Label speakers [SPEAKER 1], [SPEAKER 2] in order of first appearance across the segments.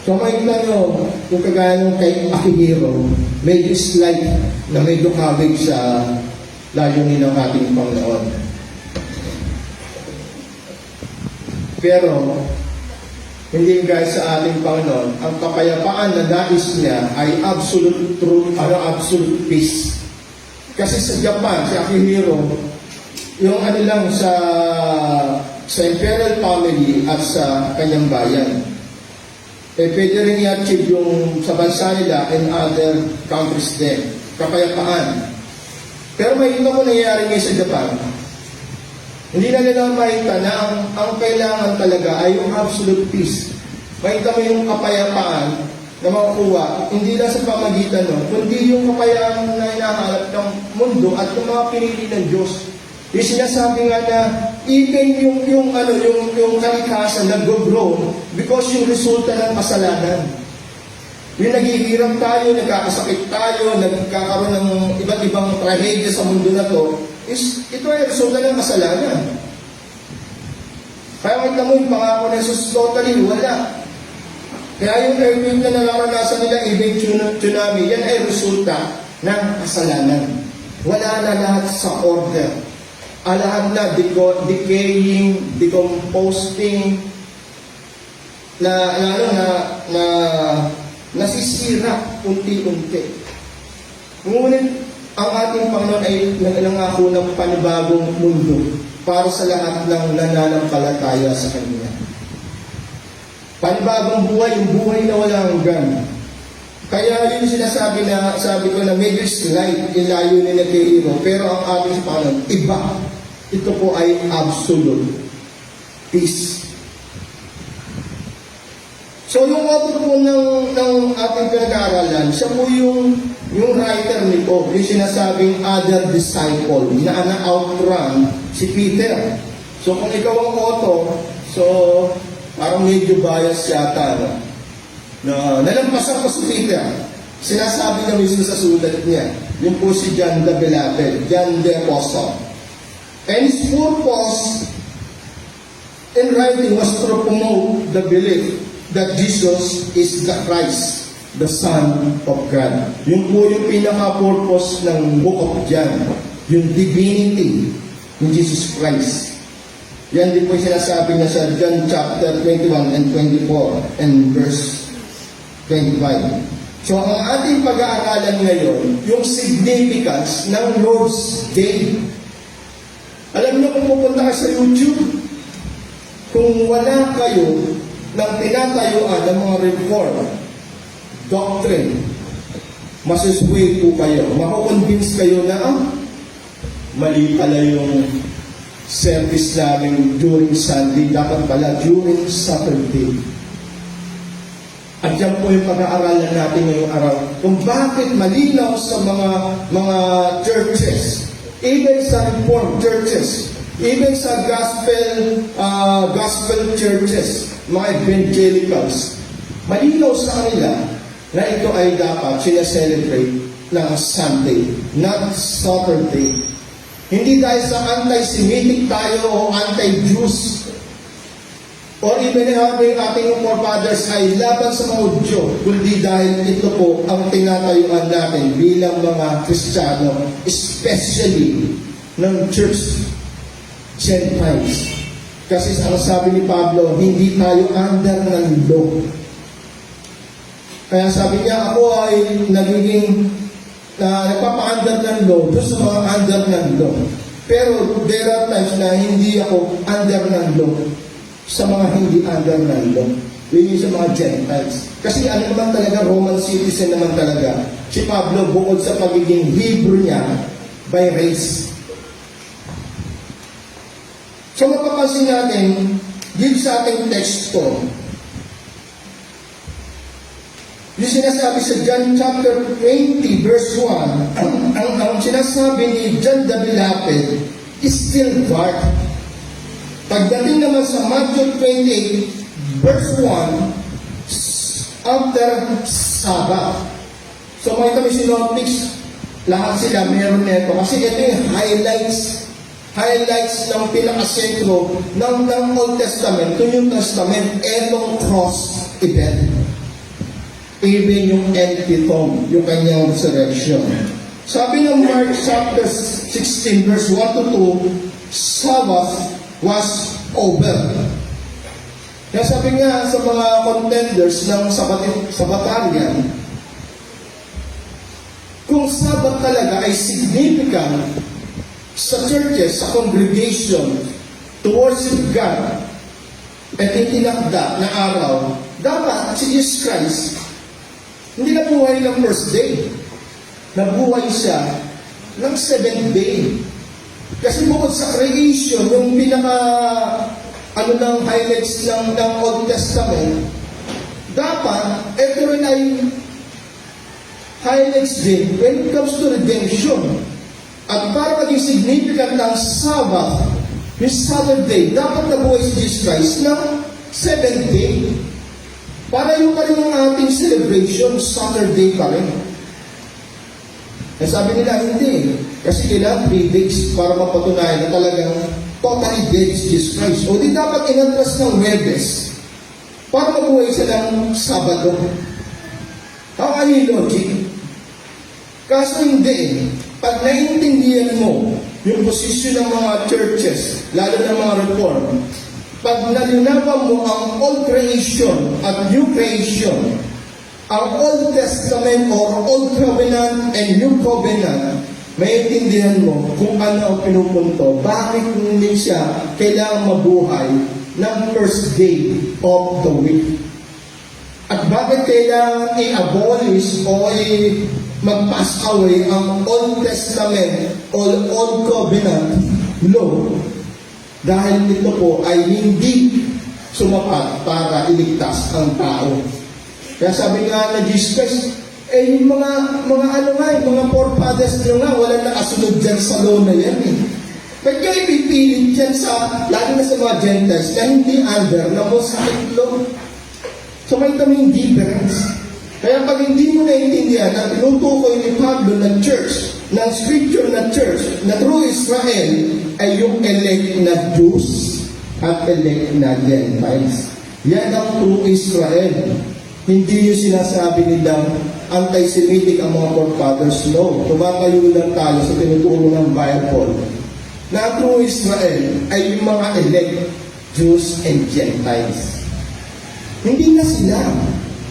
[SPEAKER 1] So makikita nyo, kung kagaya nung kay Akihiro, medyo slight na medyo kabig sa layunin ng ating Panginoon. Pero, hindi guys sa ating Panginoon, ang kapayapaan na nais niya ay absolute truth, absolute peace. Kasi sa Japan, si Akihiro, yung lang sa imperial family at sa kanyang bayan, pwede rin i-achieve yung sa bansa nila and other countries din. Kapayapaan. Pero may ito ko nangyayari ngayon sa Japan. Hindi na nila makita na ang kailangan talaga ay yung absolute peace. Makita mo yung kapayapaan na makukuha, hindi lang sa pamagitan nun, kundi yung kapayapaan na hinahanap ng mundo at yung mga pinili ng Diyos. Yung sinasabi nga na even yung kalikasan nag-grow because yung resulta ng kasalanan. Yung naghihirap tayo, nagkakasakit tayo, nagkakaroon ng iba't ibang trahedya sa mundo na to, ito ay resulta ng kasalanan. Kaya makita mo yung pangako ng Jesus totally wala. Kaya yung earthquake na nararanasan nila, even tsunami, yan ay resulta ng kasalanan. Wala na lahat sa order. Lahat na decaying, decomposing, na nasisira unti-unti. Ngunit ang ating Panginoon ay nangako ng panibagong mundo para sa lahat ng nananampalataya sa Kanya. Panibagong buhay, yung buhay na walang hanggan. Kaya yun sinasabi na, sabi ko na medyo slight ilayo nila kay Hero, pero ang ating Panginoon, iba. Ito po ay absolute peace. So yung author po ng ating pinag-aaralan, siya po yung writer nito, yung sinasabing other disciple, na na-outrun si Peter. So kung ikaw ang author, so parang medyo bias yata, no? Na nalampasan ko si Peter. Sinasabi na mismo sa sulat niya, yung po si John the Beloved, John the Apostle. And his purpose in writing was to promote the belief that Jesus is the Christ, the Son of God. Yung po yung pinaka-purpose ng Book of John, yung divinity ni Jesus Christ. Yan din po yung sinasabi niya sa John chapter 21 and 24 and verse 25. So ang ating pag-aaralan ngayon, yung significance ng Lord's Day. Alam niyo kung pupunta ka sa YouTube, kung wala kayo ng tinatayuan ng mga reform, doctrine, masisway po kayo. Makakonvince kayo na, mali pala yung service namin during Sunday, dapat pala during Saturday. At yan po yung pag-aaralan natin ngayong araw. Kung bakit malinaw sa mga churches, even sa Reformed churches, even sa gospel churches, mga evangelicals, malinaw sa kanila na ito ay dapat sinaselebrate ng Sunday, not Saturday. Hindi dahil sa anti-Semitic tayo o anti-Jews, or even having ating forefathers ay laban sa mga Hudyo, kundi dahil ito po ang tinatayuan natin bilang mga Kristiyano, especially ng Church Gentiles. Kasi ang sabi ni Pablo, hindi tayo under ng law. Kaya sabi niya, ako ay nagiging nagpapa-under ng law doon sa mga under ng law. Pero there are times na hindi ako under ng law sa mga hindi under ng law. Yun yung sa mga Gentiles. Kasi ano naman talaga, Roman citizen naman talaga. Si Pablo, bukod sa pagiging Hebrew niya, by race. So mapapansin natin, dito sa ating text ko, yung sinasabi sa John chapter 20 verse 1, ang sinasabi ni John the Beloved is still dark. Pagdating naman sa Matthew 28 verse 1, after Sabbath. So may kami synoptics, lahat sila meron nito. Kasi ito yung highlights ng pinakasentro ng Old Testament to New Testament, etong cross event. even yung empty tomb, yung kanyang resurrection. Sabi ng Mark chapter 16 verse 1 to 2, Sabbath was over. Kaya sabi nga sa mga contenders ng Sabbatarian, kung Sabbath talaga ay significant sa churches, sa congregation, to worship God, at itinakda na araw, dapat si Jesus Christ, hindi nabuhay ng first day. Nabuhay siya ng seventh day. Kasi bukod sa creation, yung ng highlights ng Old Testament, dapat, ito rin ay highlights din when it comes to redemption. At para maging significant ng Sabbath, yung Saturday, dapat nabuhay si Jesus Christ ng seventh day. Para yung pa rin ang ating celebration, Saturday pa rin. Eh sabi nila, hindi. Kasi kailangan 3 days para mapatunayan na talagang totally dead si Jesus Christ. O di dapat inatras ng Webes para mabuhay siya ng Sabado. How any logic? Kaso hindi. Pag naiintindihan mo yung posisyon ng mga churches, lalo ng mga reform, pag nalinawan mo ang old creation at new creation, ang Old Testament or Old Covenant and New Covenant, maiintindihan mo kung ano ang pinupunto, bakit hindi siya kailangang mabuhay ng first day of the week. At bakit kailangan i-abolish o mag-pass away ang Old Testament o Old Covenant law, dahil ito po ay hindi sumapat para iligtas ang tao. Kaya sabi nga na Jesus Christ, yung mga forefathers nyo nga, wala nakasunod dyan sa law na yan eh. Ba't kayo pipilit dyan lalo na sa mga Gentiles, na hindi under na Mosaic law? So may kaming difference. Kaya pag hindi mo naiintindihan na tinutukoy ni Pablo na church, ng scripture na church, na true Israel, ay yung elect na Jews at elect na Gentiles. Yan ang true Israel. Hindi yung sinasabi nilang anti-Semitic ang mga forefathers. No. Tumatayo lang tayo sa tinuturo ng Bible. Na true Israel ay yung mga elect, Jews and Gentiles. Hindi na sila.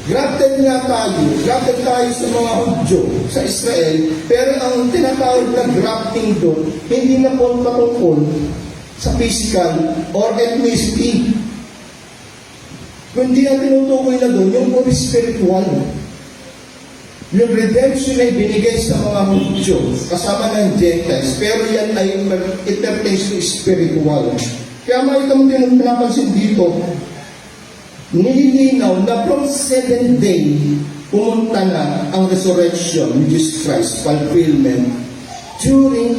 [SPEAKER 1] Grafted tayo sa mga Hudyo, sa Israel, pero ang tinatawag na grafting doon, hindi na po patungkol sa physical or ethnicity. Kundi ang tinutukoy na doon, yung puro spiritual. Yung redemption ay binigay sa mga Hudyo, kasama ng Gentiles, pero yan ay it pertains to spiritual. Kaya makita mo din ang pinapansin dito, nililinaw na from 7th day, pumunta na ang resurrection ni Jesus Christ, fulfillment, during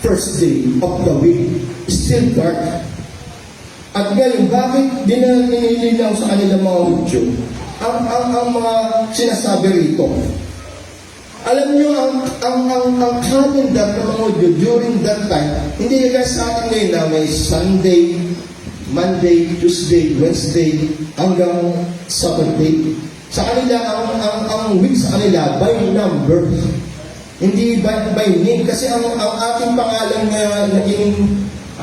[SPEAKER 1] first day of the week. Still dark. At ngayon, bakit dinilinaw sa kanilang mga Hudyo ang mga sinasabi rito? Alam nyo, ang calendar ng mga Hudyo during that time, hindi kaya sa atin ngayon na may Sunday, Monday, Tuesday, Wednesday, hanggang Saturday. Sa kanila, ang week sa kanila, by number. Hindi by name. Kasi ang ating pangalan na naging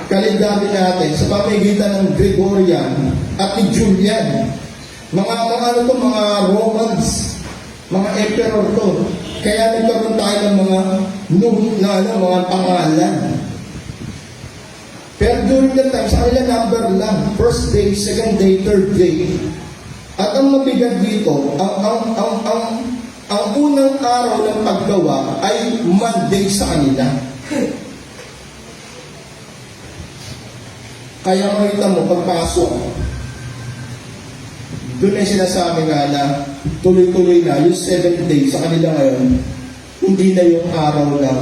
[SPEAKER 1] kalendari natin sa pamamagitan ng Gregorian at ni Julian. Mga Romans, mga emperor to. Kaya nagkaroon tayo ng mga pangalan. Pero during that time, sa kanila number lang. First day, second day, third day. At ang mabigat dito, ang unang araw ng paggawa ay Monday sa kanila. Kaya makita mo, pagpasok, doon ay sinasabi nga na tuloy-tuloy na, yung 7th day sa kanila ngayon, hindi na yung araw ng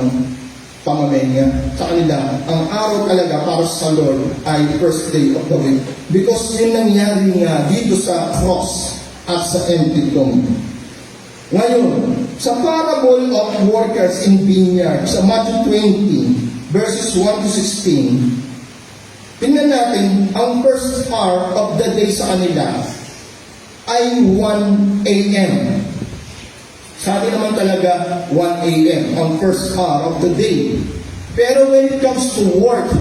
[SPEAKER 1] pamamenya. Sa kanila, ang araw talaga para sa Lord ay first day of the week. Because yun nangyari nga dito sa cross at sa empty tomb. Ngayon, sa parable of workers in vineyard, sa Matthew 20, verses 1 to 16, tingnan natin, ang first hour of the day sa kanila ay 1 a.m. Sa atin naman talaga, 1 a.m. ang first hour of the day. Pero when it comes to work,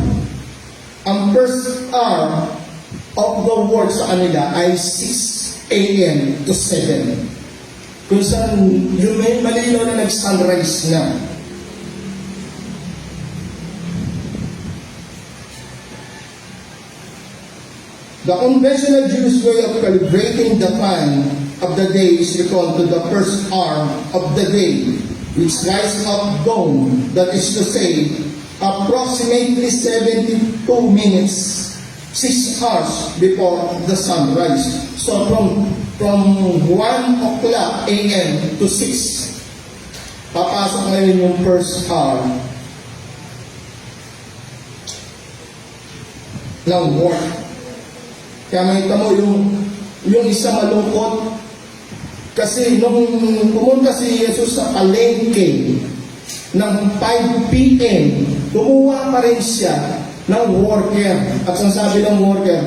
[SPEAKER 1] ang first hour of the work sa kanila ay 6 a.m. to 7. Kung saan yung may malinaw na nag-sunrise na. The conventional Jewish way of calibrating the time of the day is reckoned to the first hour of the day, which rise of dawn, that is to say, approximately 72 minutes, 6 hours before the sunrise. So from 1 o'clock a.m. to 6, papasok ngayon yung first hour ng work. Kaya makita mo yung isa malungkot kasi nung pumunta si Jesus sa palengke ng 5 p.m., kumuha pa rin siya ng worker. At ang sabi ng worker,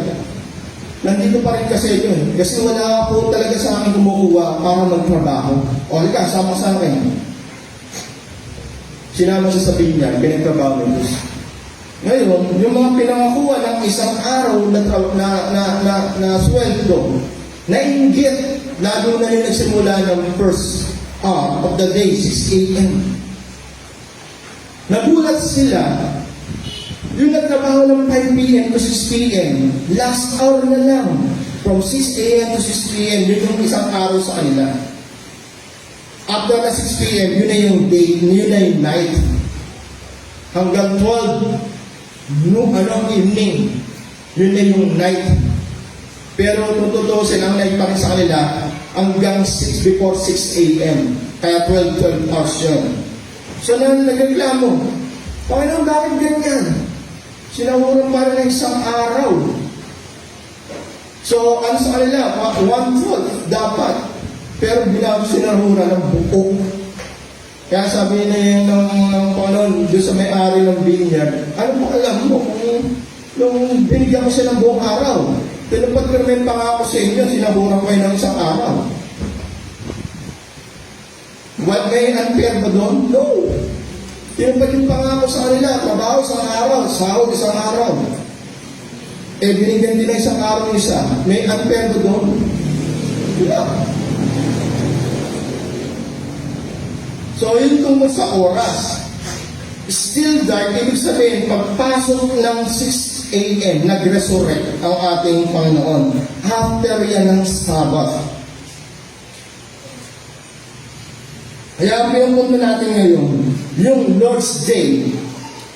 [SPEAKER 1] nandito pa rin kasi ito eh. Kasi wala po talaga sa akin kumukuha para magtrabaho. O, halika, sama sa akin. Sinama siya sa binyag, pinagtrabaho ng Diyos. Ngayon, yung mga pinangakuha ng isang araw na sweldo, nainggit, lalo na yung nagsimula ng first hour of the day, 6 a.m. Nagulat sila, yung nagtrabaho ng 5 p.m. to 6 p.m., last hour na lang, from 6 a.m. to 6 p.m., yun yung isang araw sa kanila. After na 6 p.m., yun na yung day, yun na yung night. Hanggang 12, evening, yun na yung night. Pero totoo silang night pa rin sa kanila hanggang 6 before 6 a.m. Kaya 12 hours yun. So nagreklamo, Panginoon, bakit ganyan? Sinahuran pa rin ng isang araw. So ano sa kanila? 1/4 dapat. Pero binago sinahuran ng buo. Kaya sabi niya ng Panginoon doon sa may-ari ng vineyard, ano po alam mo kung nung binigyan ko siya ng buong araw, tinupad ko naman pangako sa inyo, sinaburan ko ng isang araw. What may unfair ba doon? No. Tinupad yung pangako sa kanila, trabaho isang araw, sahod isang araw. Binigyan din ng isang araw isa. May unfair ba doon? Wala. So, yun tungkol sa oras. Still dark, ibig sabihin, pagpasok ng 6 a.m., nag-resurrect ang ating Panginoon. After yan ng Sabbath. Kaya yung punto natin ngayon, yung Lord's Day,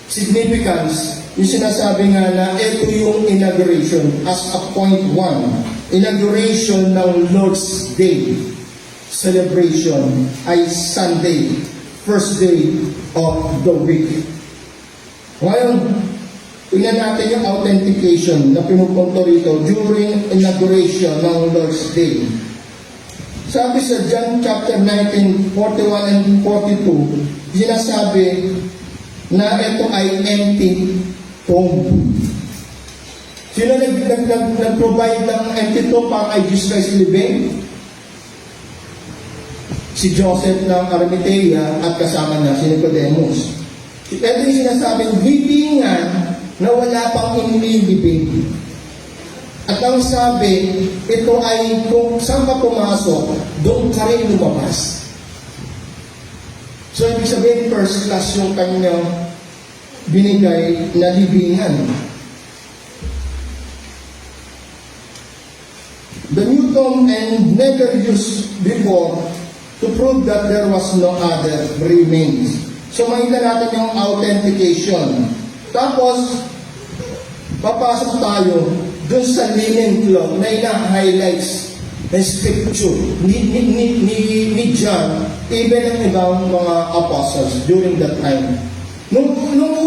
[SPEAKER 1] significance, yung sinasabi nga na ito yung inauguration as a point 1. Inauguration ng Lord's Day. Celebration ay Sunday, first day of the week. Ngayon, tingnan natin yung authentication na pinupunto rito during inauguration ng Lord's Day. Sabi sa John chapter 19, 41 and 42, sinasabi na ito ay empty tomb. Sino nag-provide ng empty tomb para kay Jesus Christ living? Si Joseph ng Arimathea at kasama na si Nicodemus. Ito yung sinasabing libingan na wala pang inilibing. At ang sabi, ito ay kung saan ka pumasok, doon ka rin lumabas. So, ibig sabihin, first class yung kanyang binigay na libingan. The new tomb and never used before to prove that there was no other remains. So, makita natin yung authentication. Tapos, papasok tayo dun sa linen cloth na ina-highlights na scripture ni John, even ang ibang mga apostles during that time. Nung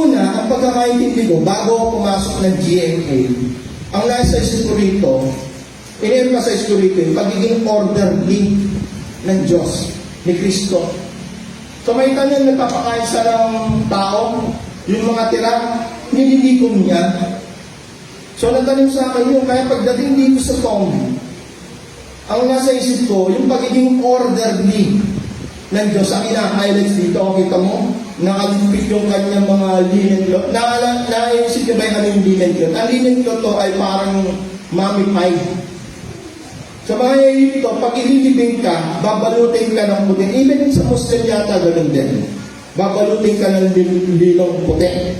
[SPEAKER 1] una, ang pagkakaintindi ko, bago ako pumasok ng GMA, ang nasa isip ko rito, in-emphasize ko rito yung pagiging orderly ng Diyos, ni Kristo. So may kanyang nagpapakain sa ng tao, yung mga tira, nililikom niya. So natanim sa akin yun, kaya pagdating dito sa tomb, ang nasa isip ko, yung pagiging orderly ng Diyos. Ang ina-highlights dito, kita mo, nakalimpik yung kanyang mga linen cloth. Naisip niyo ba yung ano yung linen cloth? Ang linen cloth to ay parang mummified. Sa mga yayip ito, pag ililibing ka, babalutin ka ng puti. Even sa Muslim yata, ganun din. Babalutin ka ng linong puti.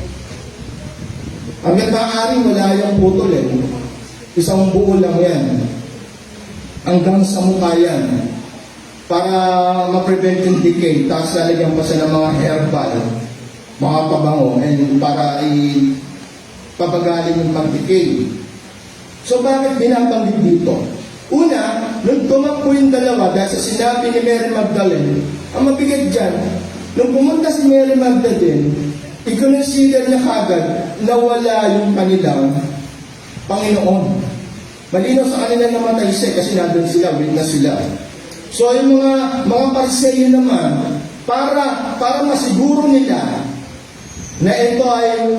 [SPEAKER 1] Hanggang maaari, wala yung putol eh. Isang buo lang yan. Hanggang sa mukha yan. Para ma-prevent yung decay. Tapos lalagyan pa siya ng mga herbal, mga pabango, and para pabagalin yung pag-decay. So bakit binabanggit dito? Una, nung tumakbo yung dalawa, dahil sa sinabi ni Mary Magdalene, ang mabigat dyan, nung pumunta si Mary Magdalene, i-consider niya kagad na wala yung kanilang Panginoon. Malinaw sa kanila namatay siya kasi nandun sila, witness sila. So yung mga Pariseyo naman, para masiguro nila na ito ay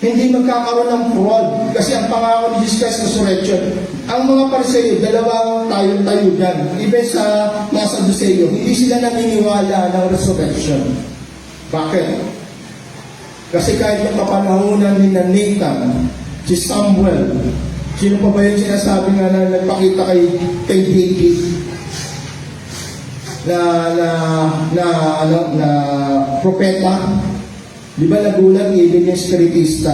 [SPEAKER 1] hindi magkakaroon ng fraud. Kasi ang pangako ni Jesus Christ resurrection, ang mga Pariseyo, dalawang tayo dyan. Even sa mga Sadduceo, hindi sila naniniwala ng resurrection. Bakit? Kasi kahit yung kapanahunan ni Nathan, si Samuel, sino pa ba yung sinasabi nga na nagpakita kay David na propeta? Di ba nagulat even yung spiritista?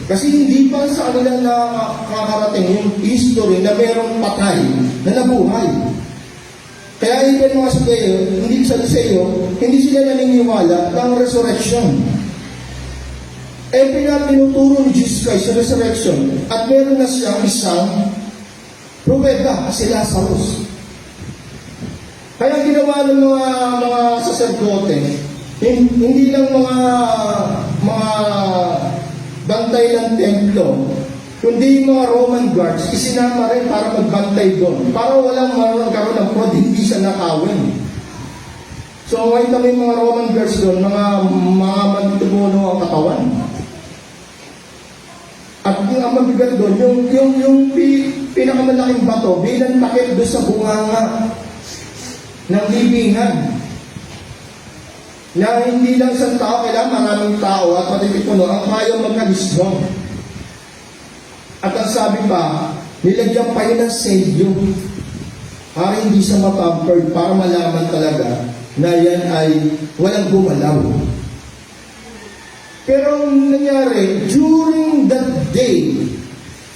[SPEAKER 1] Kasi hindi pa sa kanila nakakarating yung history na mayroong patay na nabuhay. Kaya even mga Sadduceo, hindi sila naniniwala ng resurrection. Tinuturo ni Jesus Christ sa resurrection at meron na siyang isang propeta, si Lazarus. Kaya ginawa ng mga saserdote, hindi lang mga bantay ng templo, kundi yung mga Roman guards, isinama rin para magbantay doon. Para walang magkaroon ng fraud, hindi siya nakawin. So, ngayon kami mga Roman guards doon, mga mantubuno ang katawan. At yung ang mabigat doon, yung pinakamalaking bato, bilang takip doon sa bunganga ng libingan. Na hindi lang isang tao, kailangan maraming tao at matipipuno ang kaya magkalisdong. At ang sabi pa, nilagyan pa yun ng selyo para hindi siya matampered, para malaman talaga na yan ay walang gumalaw. Pero ang nangyari, during that day,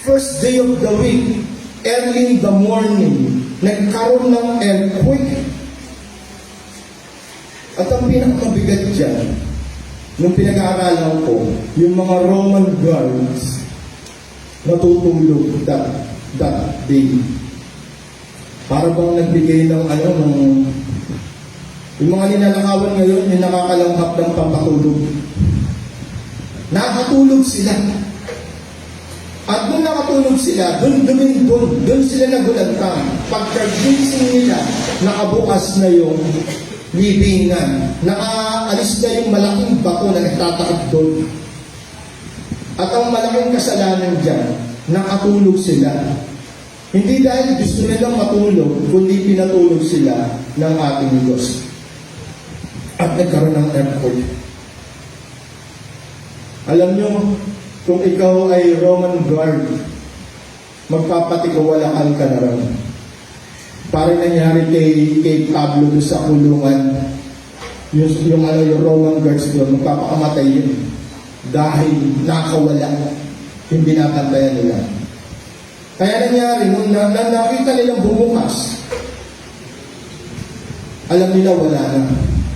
[SPEAKER 1] first day of the week, early in the morning, nagkaroon ng earthquake. At ang pinakamabigat dyan, nung pinag-aaralan ko, yung mga Roman guards natutulog that day. Para bang nagbigay ng yung mga ninanakawan ngayon, yung nakakalanghap ng pampatulog. Nakatulog sila. At nung nakatulog sila, doon sila nagulantang. Pagkagising nila, nakabukas na yung libingan. Nakaalis na yung malaking bato na nagtatakot doon. At ang malaking kasalanan dyan, nakatulog sila. Hindi dahil gusto nilang matulog, kundi pinatulog sila ng ating Diyos. At nagkaroon ng earthquake. Alam nyo, kung ikaw ay Roman guard, magpapatikawalaan ka na rin. Parang nangyari kay Pablo doon sa kulungan, yung Roman guards doon, magpapakamatay yun. Dahil nakawala yung binabantayan nila. Kaya nangyari, nung nakita nilang bumukas, alam nila wala na.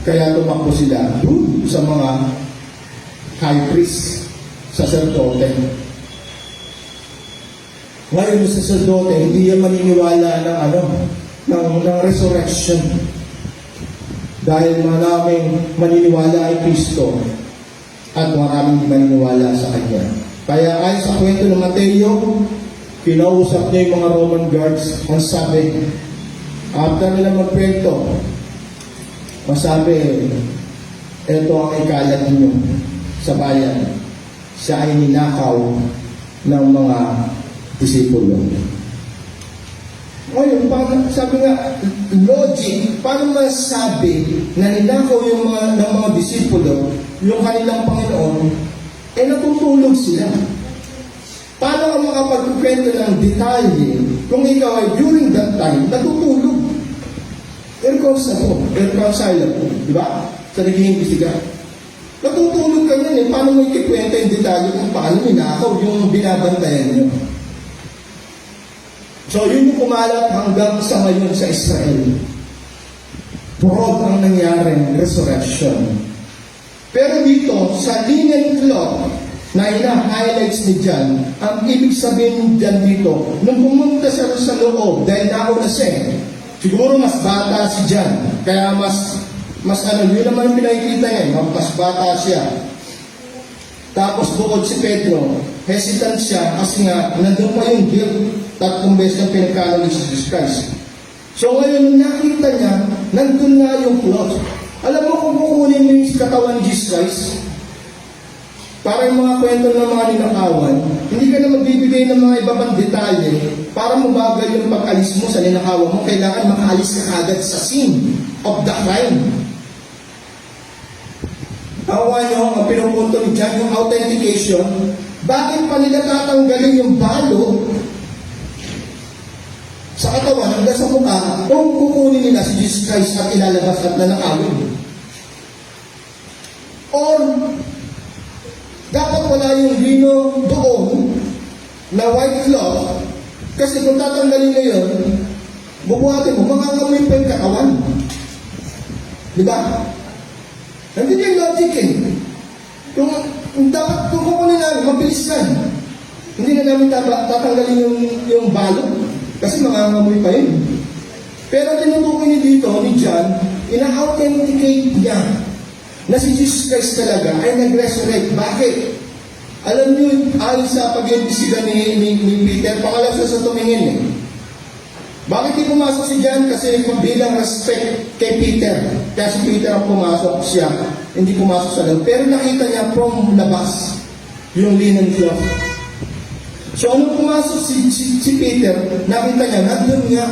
[SPEAKER 1] Kaya tumakbo sila doon sa mga high priest, sacerdote. Ngayon yung sacerdote, hindi yan maniniwala ng resurrection. Dahil maraming maniniwala ay Kristo at maraming maniniwala sa Kanya. Kaya ayon sa kwento ng Mateo, kinausap niya yung mga Roman guards. Ang sabi, after nila magkwento, ang sabi, ito ang ikalat niyo sa bayan. Siya ay ninakaw ng mga disipulo. Ngayon, sabi nga, logic, paano masabi na ninakaw yung ng mga disipulo, yung kanilang Panginoon, natutulog sila? Paano ka makapagkwento ng detalye kung ikaw ay during that time, natutulog? Irreconcilable, di ba? Sa naging bisiga. Natutulog ka yan paano mo ikikwento yung detalye kung paano ninakaw yung binabantayan nyo? So, yun yung kumalat hanggang sa ngayon sa Israel. Prod ang nangyaring resurrection. Pero dito, sa linen cloth na ina-highlights ni John, ang ibig sabihin dyan dito, nung pumunta siya sa loob, dahil nauna siya, siguro mas bata si John, kaya yun naman yung pinakikita niya, mas bata siya. Tapos bukod si Pedro, hesitant siya kasi nga, nandun pa yung guilt, 3 beses na pinagkala ni Jesus Christ. So ngayon, nakita niya, nandun nga yung cloth. Alam mo kung kukunin mo yung katawan ni Jesus Christ, para yung mga kwento ng mga ninakawan, hindi ka na magbibigay ng mga iba pang detalye para mabagal yung pag-alis mo sa ninakawan mo, kailangan makaalis ka agad sa scene of the crime. Tawa nyo, ang pinupunto ni John, yung authentication, bakit pa nila tatanggalin yung balo sa katawan hanggang sa mukha kung kukunin nila si Jesus Christ at ilalabas at nanakawin? Or, dapat wala yung lino doon na white cloth kasi kung tatanggalin na yun, bubuhatin mo, mangangamoy pa yung katawan. Di ba? Hindi yung logic Kung dapat, kung kukunin namin, mabilis yan. Hindi na namin tatanggalin yung balot kasi mangangamoy pa yun. Pero tinutukoy niya dito, ni John, ina-authenticate niya na si Jesus Christ talaga ay nag-resurrect. Bakit? Alam niyo, ayon sa pag-imbisiga ni Peter, pangalas na sa tumingin Bakit di pumasok si John? Kasi bilang respect kay Peter. Kaya si Peter ang pumasok, siya hindi pumasok sa loob. Pero nakita niya from labas yung linen cloth. So nung pumasok si Peter, nakita niya, nandun nga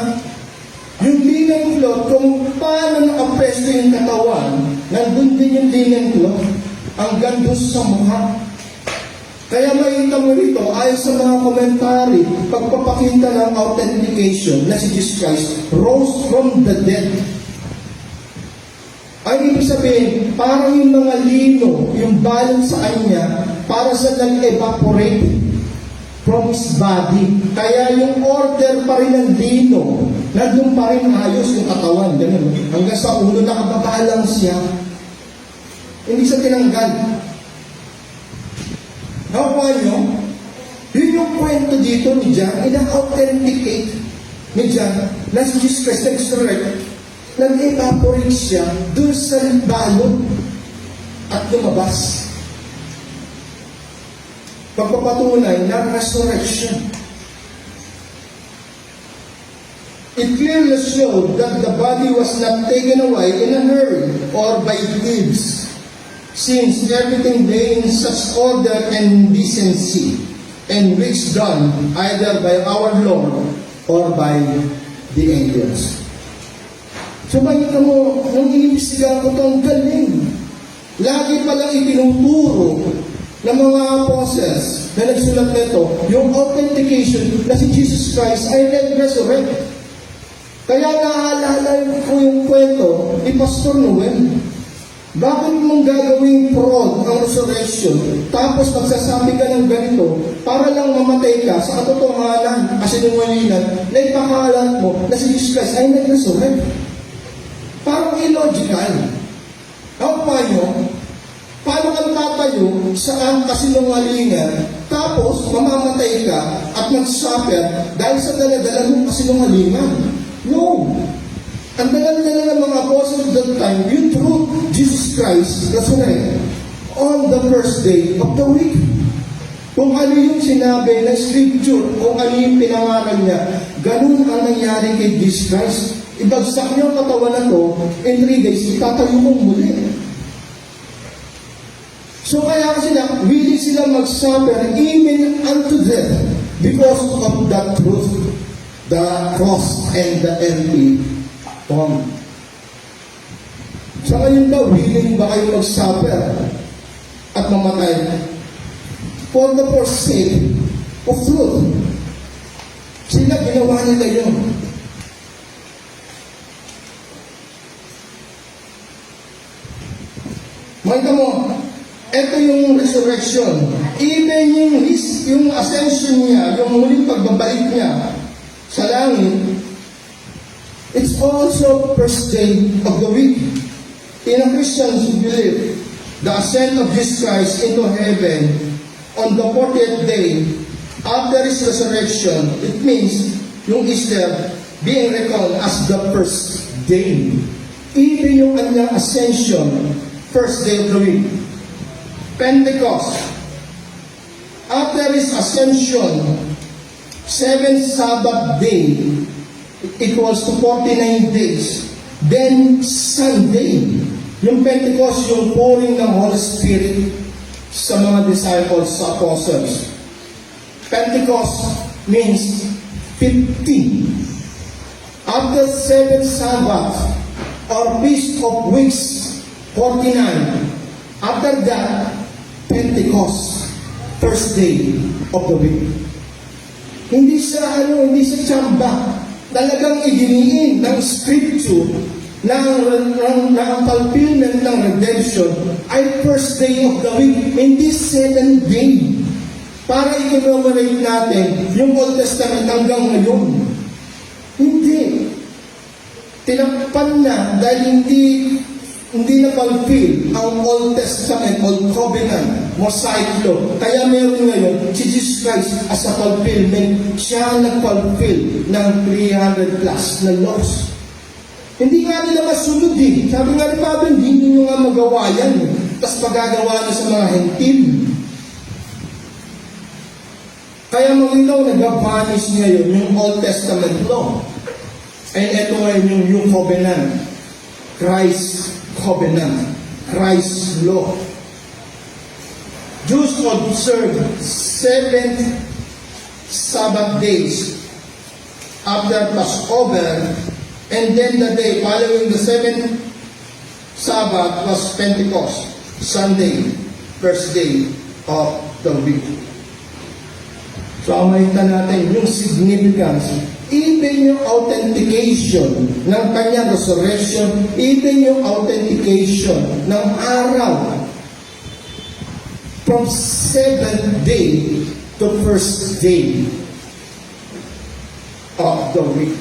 [SPEAKER 1] yung linen cloth, kung paano nakapresto yung katawan, nandun din yung linen cloth, ang gandus sa mukha. Kaya makita mo rito, ayon sa mga komentary, pagpapakita ng authentication na si Jesus Christ rose from the dead. Ay ibig sabihin, parang yung mga lino, yung balance sa kanya, para sa nag-evaporate from his body. Kaya yung order pa rin ng lino, nandun pa rin ayos yung katawan. Ganun. Hanggang sa ulo, nakababa lang siya. Hindi siya tinanggal. Nakuha nyo? Yun yung kwento dito ni John, ina-authenticate ni John na si Jesus Christ nag-resurrect, nag-evaporate siya dun sa balot at lumabas. Pagpapatunay ng resurrection. It clearly showed that the body was not taken away in a hurry or by thieves, since everything lay in such order and decency, and which done either by our Lord or by the angels. So makita mo, nung inimbestigahan ko ito, ang galing. Lagi palang itinuturo ng mga apostles na nagsulat nito, yung authentication na si Jesus Christ ay nag-resurrect. Kaya naalala ko yung kwento ni Pastor Noel. Bakit mong gagawing prod ang resurrection, tapos magsasabi ka ng ganito, para lang mamatay ka sa katotohanan, kasinungalingan, na ipakalat mo na si Jesus Christ ay nag-resurrect? Parang illogical. Paano kang tatayo sa kasinungalingan, tapos mamamatay ka at mag-suffer dahil sa daladala mong kasinungalingan? No! Ang daladala ng mga apostles of that time, yung truth, Jesus Christ, resurrect on the first day of the week. Kung ano yung sinabi na scripture, kung ano yung pinangaral niya, ganun ang nangyari kay Jesus Christ. Ibagsak niyo ang katawan na to, in 3 days, itatayo mong muli. So kaya sila, willing sila mag-suffer even unto death because of that truth. the cross and the empty tomb. Sa ngayon daw, willing ba kayo mag-suffer at mamatay for the forsake of truth? Sila, ginawa nila yun. Makita mo, ito yung resurrection. Even yung ascension niya, yung muling pagbabalik niya sa langit, it's also first day of the week. In a Christians who believe the ascent of Jesus Christ into heaven on the 40th day after His resurrection, it means yung Easter being reckoned as the first day. Even yung kanyang ascension, first day of the week. Pentecost, after His ascension, 7th Sabbath day equals to 49 days. Then Sunday, yung Pentecost, yung pouring ng Holy Spirit sa mga disciples, sa apostles. Pentecost means 50. After 7th Sabbath or Feast of Weeks, 49. After that, Pentecost, first day of the week. Hindi siya tsamba. Talagang idiniin ng Scripture na ang fulfillment ng redemption ay first day of the week, hindi second day. Para i-commemorate natin yung Old Testament hanggang ngayon. Hindi. Tinakpan na dahil hindi na fulfill ang Old Testament, Old Covenant, Mosaic Law. Kaya meron ngayon, si Jesus Christ as a fulfillment, siya nag-fulfill ng 300 plus na laws. Hindi nga nila masunod eh. Sabi nga ni Pablo, hindi nyo nga magawa yan. Tapos pagagawa na sa mga hentil. Kaya malinaw, nag-vanish ngayon yung Old Testament law. And ito ngayon yung New Covenant. Christ Covenant, Christ's law. Jews observe 7 Sabbath days after Passover, and then the day following the 7th Sabbath was Pentecost, Sunday, first day of the week. So, makita natin yung significance, even yung authentication ng kanyang resurrection, even yung authentication ng araw from 7th day to first day of the week.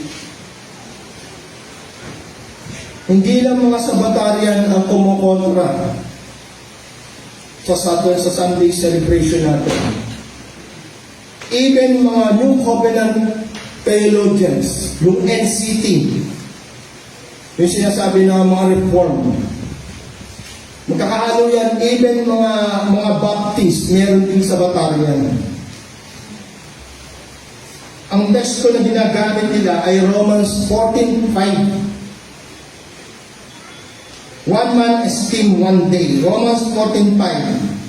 [SPEAKER 1] Hindi lang mga Sabbatarian ang kumukontra sa Sunday celebration natin. Even mga New Covenant theologians, yung NCT, yung sinasabi ng mga reform, magkakaano yan, even mga Baptist, meron din sa Batarian. Ang teksto na ginagamit nila ay Romans 14:5. One man esteem one day. Romans 14:5.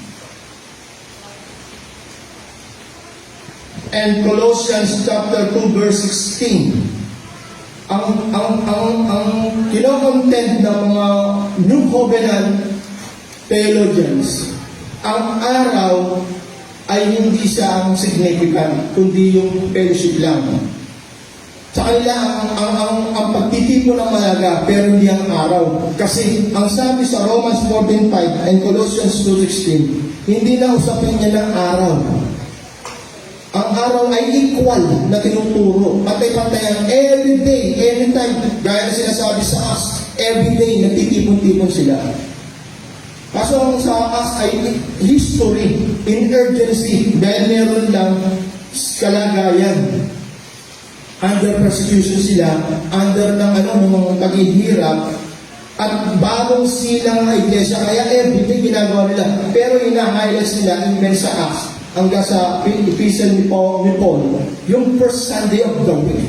[SPEAKER 1] And Colossians chapter 2 verse 16. Ang kinocontent ng mga New Covenant theologians, ang araw ay hindi siya ang significant, kundi yung fellowship lang. Sa kanila, ang pagtitipon ng malaga, pero hindi ang araw. Kasi ang sabi sa Romans 14:5 and Colossians 2:16, hindi na usapin niya ng araw. Ang araw ay equal na tinuturo. Pantay-pantayan, every day, anytime. Gaya na sinasabi sa us, every day, nagtitipon-tipon sila. Kaso ang sa us ay history, in urgency, dahil meron lang kalagayan. Under persecution sila, under ng paghihirap, at bagong silang na iglesia, kaya everyday ginagawa nila. Pero ina-highlights nila, even sa us, hanggang sa Ephesians ni Paul, yung first Sunday of the week.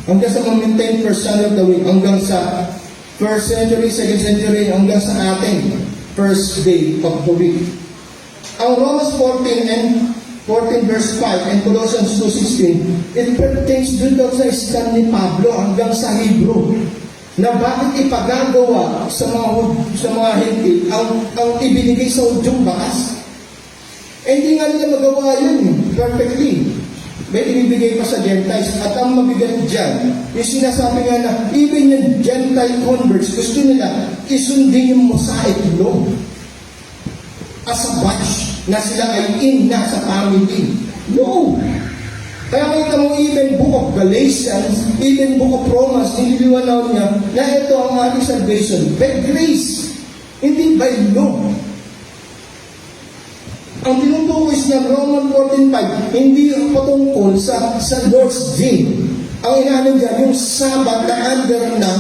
[SPEAKER 1] Hanggang sa maintain first Sunday of the week, hanggang sa first century, second century, hanggang sa ating first day of the week. Ang Romans 14 and 14 verse 5 and Colossians 2:16, it pertains dun daw sa stand ni Pablo hanggang sa Hebrew na bakit ipagagawa sa mga Hentil ang ibinigay sa Hudyong bakas. Hindi nga nila magawa yun perfectly. May ibibigay pa sa Gentiles. At ang mabigat dyan, yung sinasabi nga na even yung Gentile converts, gusto nila isundin yung Mosaic law as a batch na sila ay na sa family. No! Kaya makita mo even book of Galatians, even book of Romans, nililiwanaw niya na ito ang ating salvation by grace, hindi by law. Ang tinutukoy na Roman 14:5, hindi patungkol sa Lord's Day. Ang inaano dyan, yung Sabbath na under ng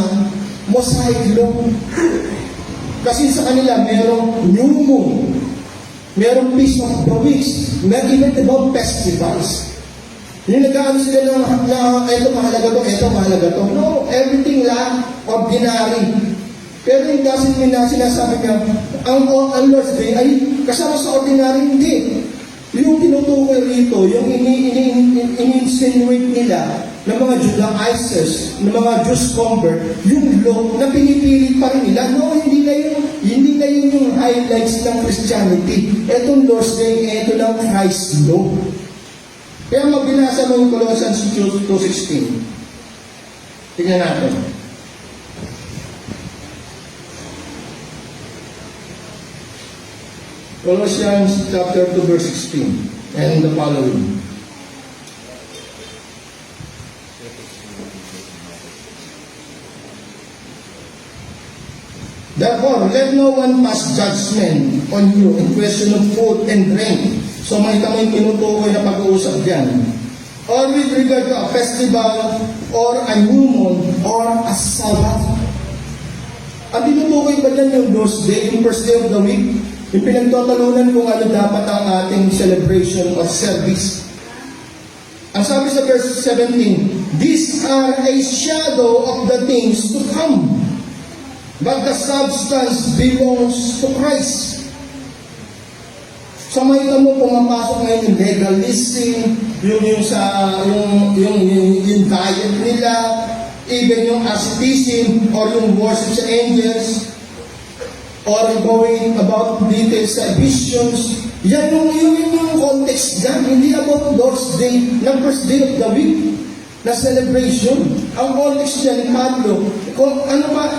[SPEAKER 1] Mosaic law. Kasi sa kanila, merong new moon, merong Feast of the Weeks, may event about festivals. Yung nag-aano sila na eto mahalaga to. No, everything lang ordinary. Pero yung doesn't mean na sinasabi niya, ang Lord's Day ay kasama sa ordinary, hindi. Yung tinutukoy rito, yung ini-insinuate nila ng mga Judaizers, ng mga Jews convert, yung law na pinipilit pa rin nila. No, hindi na yun yung highlights ng Christianity. Etong Lord's Day, eto lang Christ law. Kaya magbinasa mo yung Colossians 2:16. Tingnan natin. Colossians chapter 2 verse 16 and the following. Therefore, let no one pass judgment on you in question of food and drink. So makita mo yung tinutukoy na pag-uusap dyan. Or with regard to a festival, or a new moon, or a Sabbath. Ang tinutukoy ba dyan yung Lord's Day, yung first day of the week? Yung pinagtatalunan kung ano dapat ang ating celebration or service. Ang sabi sa verse 17, these are a shadow of the things to come, but the substance belongs to Christ. So makita mo pumapasok ngayon yung legalism, yung diet nila, even yung asceticism or yung worship sa angels, or going about details sa visions. Yan yung context dyan. Hindi about Lord's Day, ng first day of the week na celebration. Ang context dyan ni Pablo, kung ano pa,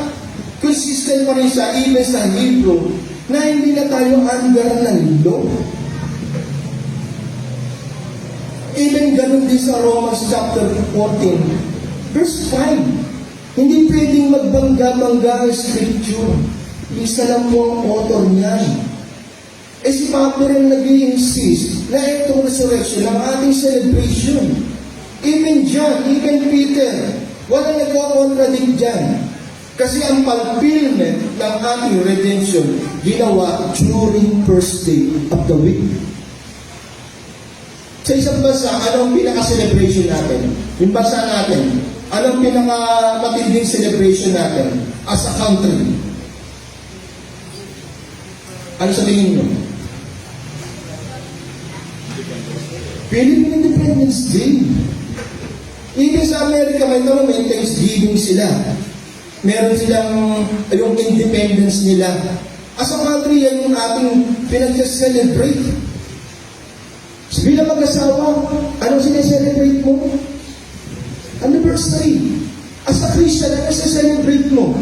[SPEAKER 1] consistent pa rin siya, even sa Hebrew, na hindi na tayo under ng law. Even ganun din sa Romans chapter 14, verse 5. Hindi pwedeng magbangga-bangga ang scripture. Isa lang po ang author niyan. Si Pablo rin nag-i-insist na itong resurrection ng ating celebration. Even John, even Peter, walang nagko-contradict dyan. Kasi ang fulfillment ng ating redemption ginawa during first day of the week. Sa isang bansa, anong pinaka-celebration natin? Yung bansa natin, anong pinaka-matinding celebration natin as a country? Ano sa tingin nyo? Philippine Independence Day. Even sa Amerika, may Thanksgiving sila. Meron silang yung independence nila. As a country, yan yung ating pinag-celebrate. Bilang mag-asawa, anong sineselebrate mo? Anniversary. As a Christian, ano sineselebrate mo?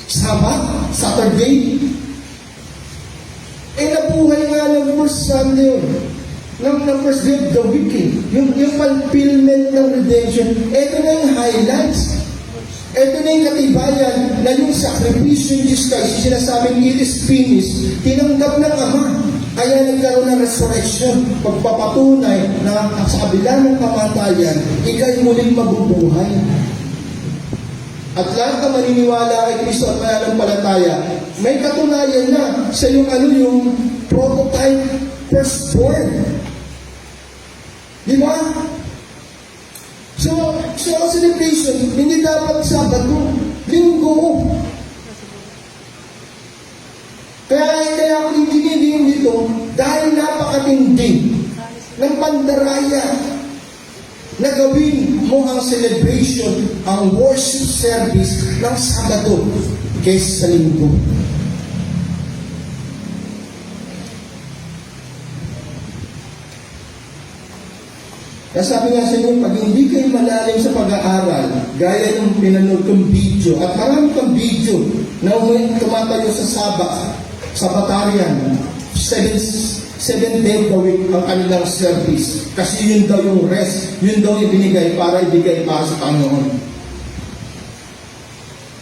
[SPEAKER 1] Sabbath? Saturday? Nabuhay nga ng first Sunday ng first day of the week yung fulfillment ng redemption. Ito na yung highlights. Ito na yung katibayan na yung sakripisyo ni Jesus Christ, sinasabing it is finished, tinanggap ng Ama. Kaya nagkaroon ng resurrection, pagpapatunay na sa kabila ng kamatayan, ikay muling mabubuhay. At lahat na maniniwala kay Kristo at mananampalataya, may katunayan na sa yung prototype firstborn. Di ba? So ang celebration, hindi dapat Sabado, Linggo. Kaya ako dinidiin dito, dahil napakatindi ng pandaraya na gawin mo ang celebration, ang worship service ng Sabado kaysa sa Linggo. Kaya sabi nga sa inyo, pag hindi kayo malalim sa pag-aaral, gaya ng pinanood kong video, at marami kang video na tumatayo sa Sabatarian, 7 days a week ang kanilang service. Kasi yun daw yung rest, yun daw ibinigay para ibigay para sa Panginoon.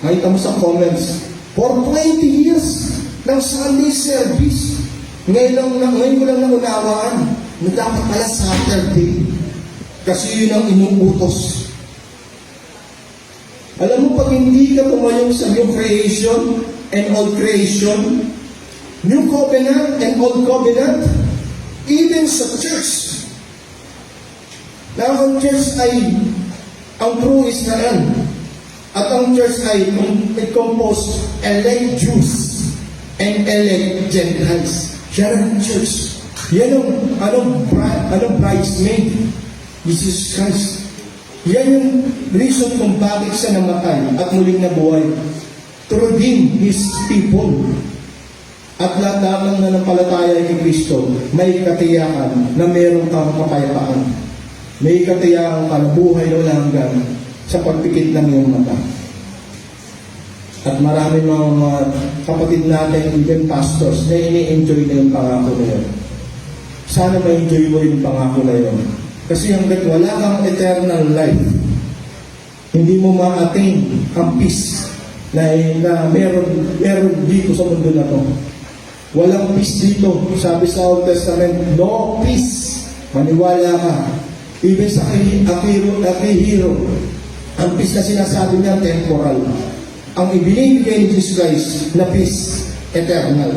[SPEAKER 1] Makita mo sa comments, for 20 years ng Sunday service, ngayon ko lang naunawaan na dapat pala Saturday. Kasi yun ang inuutos. Alam mo, pag hindi ka pumayong sa new creation and old creation, new covenant and old covenant, even sa church. Na ang church ay ang true Israel. At ang church ay composed elect Jews and elect Gentiles. Yan ang church. Yan ang bridesmaid. Jesus Christ. Yan yung reason kung bakit siya namatay at muling nabuhay. To redeem His people. At lahat ng nanampalataya kay Kristo, may katiyakan na meron kang kapayapaan. May katiyakan ka na buhay na walang hanggan sa pagpikit ng iyong mata. At marami mga kapatid natin, even pastors, na ini-enjoy na yung pangako na yun. Sana ma-enjoy mo yung pangako na yun. Kasi hanggat wala kang eternal life, hindi mo ma-attain ang peace na meron dito sa mundo na to. Walang peace dito. Sabi sa Old Testament, no peace. Maniwala ka. Even sa Akihiro, ang peace na sinasabi niya, temporal. Ang ibinibigay ni Jesus Christ na peace, eternal.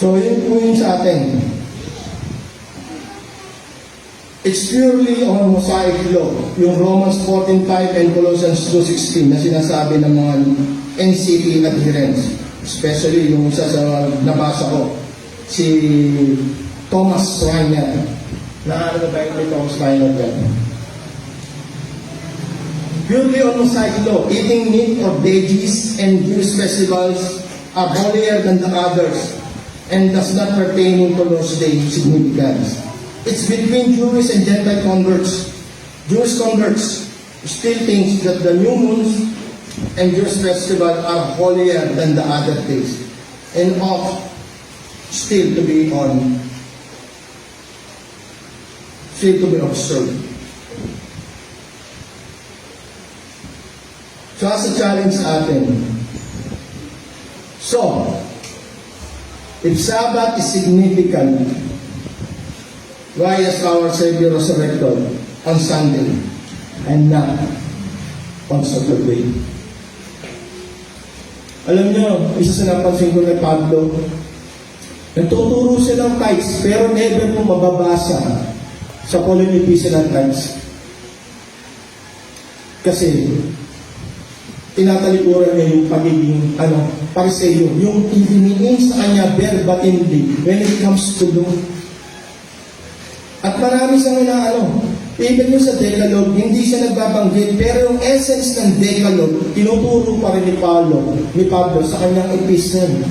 [SPEAKER 1] So, yun po yun sa atin. It's purely on Mosaic law. Yung Romans 14:5 and Colossians 2:16 na sinasabi ng mga NCT adherents. Especially yung isa sa nabasa ko, si Thomas Reiner. Naano ba yung Thomas Reiner dyan? Purely on Mosaic law, eating meat or veggies and Jewish festivals are holier than the others and does not pertain to Lord's Day significance. It's between Jewish and Gentile converts. Jewish converts still think that the new moons and Jewish festival are holier than the other days and ought still to be observed. So as a challenge sa atin. So, if Sabbath is significant, why is our Savior resurrected on Sunday and not on Saturday? Alam niyo, isa sa napansin ko kay Pablo, nagtuturo siya ng tithes, pero never mo mababasa sa Pauline Epistle ng tithes. Kasi, tinatalikuran niya yung pagiging, pariseyo, yung hinihingi sa kanya verbatimly when it comes to law. At marami siyang even yung sa Decalogue, hindi siya nagbabanggit, pero yung essence ng Decalogue, tinuturo pa rin ni Pablo sa kanyang epistle.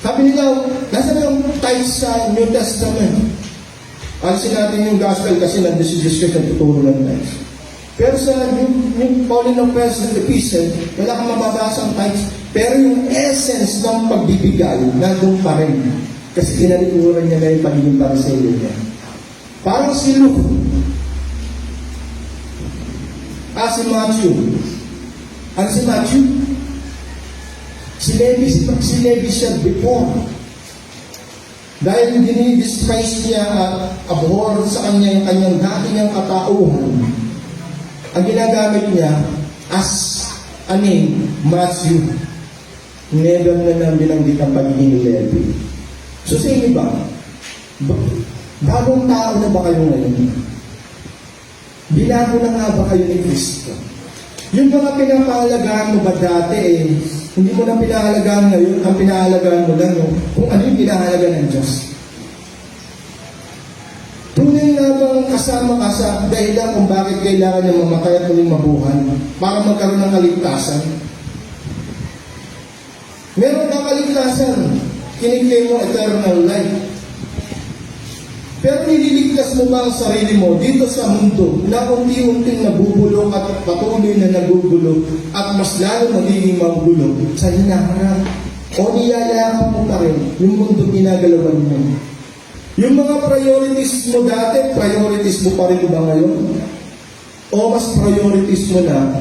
[SPEAKER 1] Sabi nila, nasa yung tithes sa New Testament. Alisin natin yung gospel kasi nandun si Jesus Christ ang tuturo ng tithes. Pero sa yung Pauline of Epistle, wala kang mababasa ang tithes, pero yung essence ng pagbibigay, nandun pa rin. Kasi tinalikuran niya na yung pagiging pariseyo niya. Parang si Luke, si Matthew. Ano si Matthew? Si Levi siya before. Dahil dinidespise niya at abhor sa kanya yung kanyang dati niyang katauhan, ang ginagamit niya as a name, Matthew. Never na nang binanggit ang pagiging Levi. So sa inyo ba? Bagong tao na ba kayo ngayon? Binago na nga ba kayo ni Kristo? Yung mga pinapahalagahan mo ba dati hindi mo na pinahalagahan ngayon, ang pinahalagahan mo lang kung ano yung pinahalaga ng Diyos. Tunay na bang kasama ka sa dahilan kung bakit kailangan niya mamatay at muling mabuhay para magkaroon ng kaligtasan? Meron kang kaligtasan, kiniklaim mo eternal life. Pero nililigtas mo ba ang sarili mo dito sa mundo na unti-unting nabubulok at patuloy na nagugulo at mas lalo magiging magulo sa hinaharap? O niyayakap mo pa rin yung mundo ginagalawan mo? Yung mga priorities mo dati, priorities mo pa rin ba ngayon? O mas priorities mo na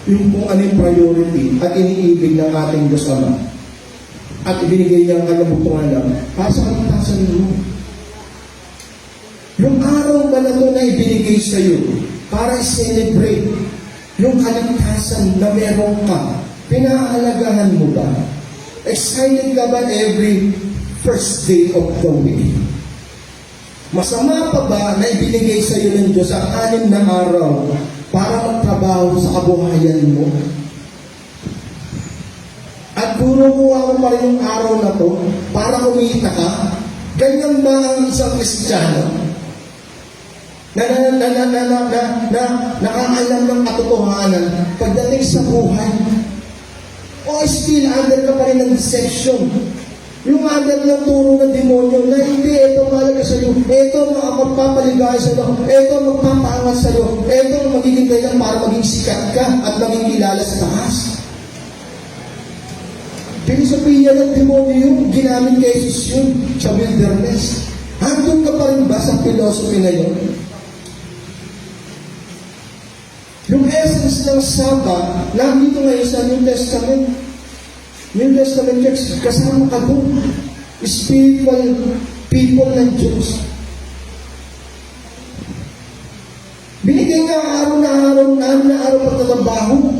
[SPEAKER 1] yung kung ano yung priority at iniibig ng ating Diyos Ama at ibinigay niya ang kalabutungan lang para sa kaligtasan mo? Yung araw ba na ito na ibinigay sa iyo para i-celebrate yung kaligtasan na meron ka, pinahalagahan mo ba? Excited ka ba every first day of the week? Masama pa ba na ibinigay sa iyo ng Diyos ang 6 na araw para magtrabaho sa kabuhayan mo? At puro kuha mo pa rin yung araw na to para kumita ka? Ganyan ba ang isang Kristiyano? Nakakaalam ng katotohanan pagdating sa buhay? O still under ka pa rin ng deception? Yung under ng turo ng demonyo na hindi, ito malaga sa iyo, ito magpapaligaya sa iyo, ito magpapaangat sa iyo, ito magiging dahilan para maging sikat ka at maging kilala sa taas. Pinisapiya ng demonyo yung ginamit kay Jesus yun sa wilderness. Handong ka pa rin ba sa philosophy na yun? Yung essence ng Sabbath, nandito ngayon sa New Testament. New Testament Church, kasama ka doon. Spiritual people ng Diyos. Binigay ka araw na araw pagtatrabaho.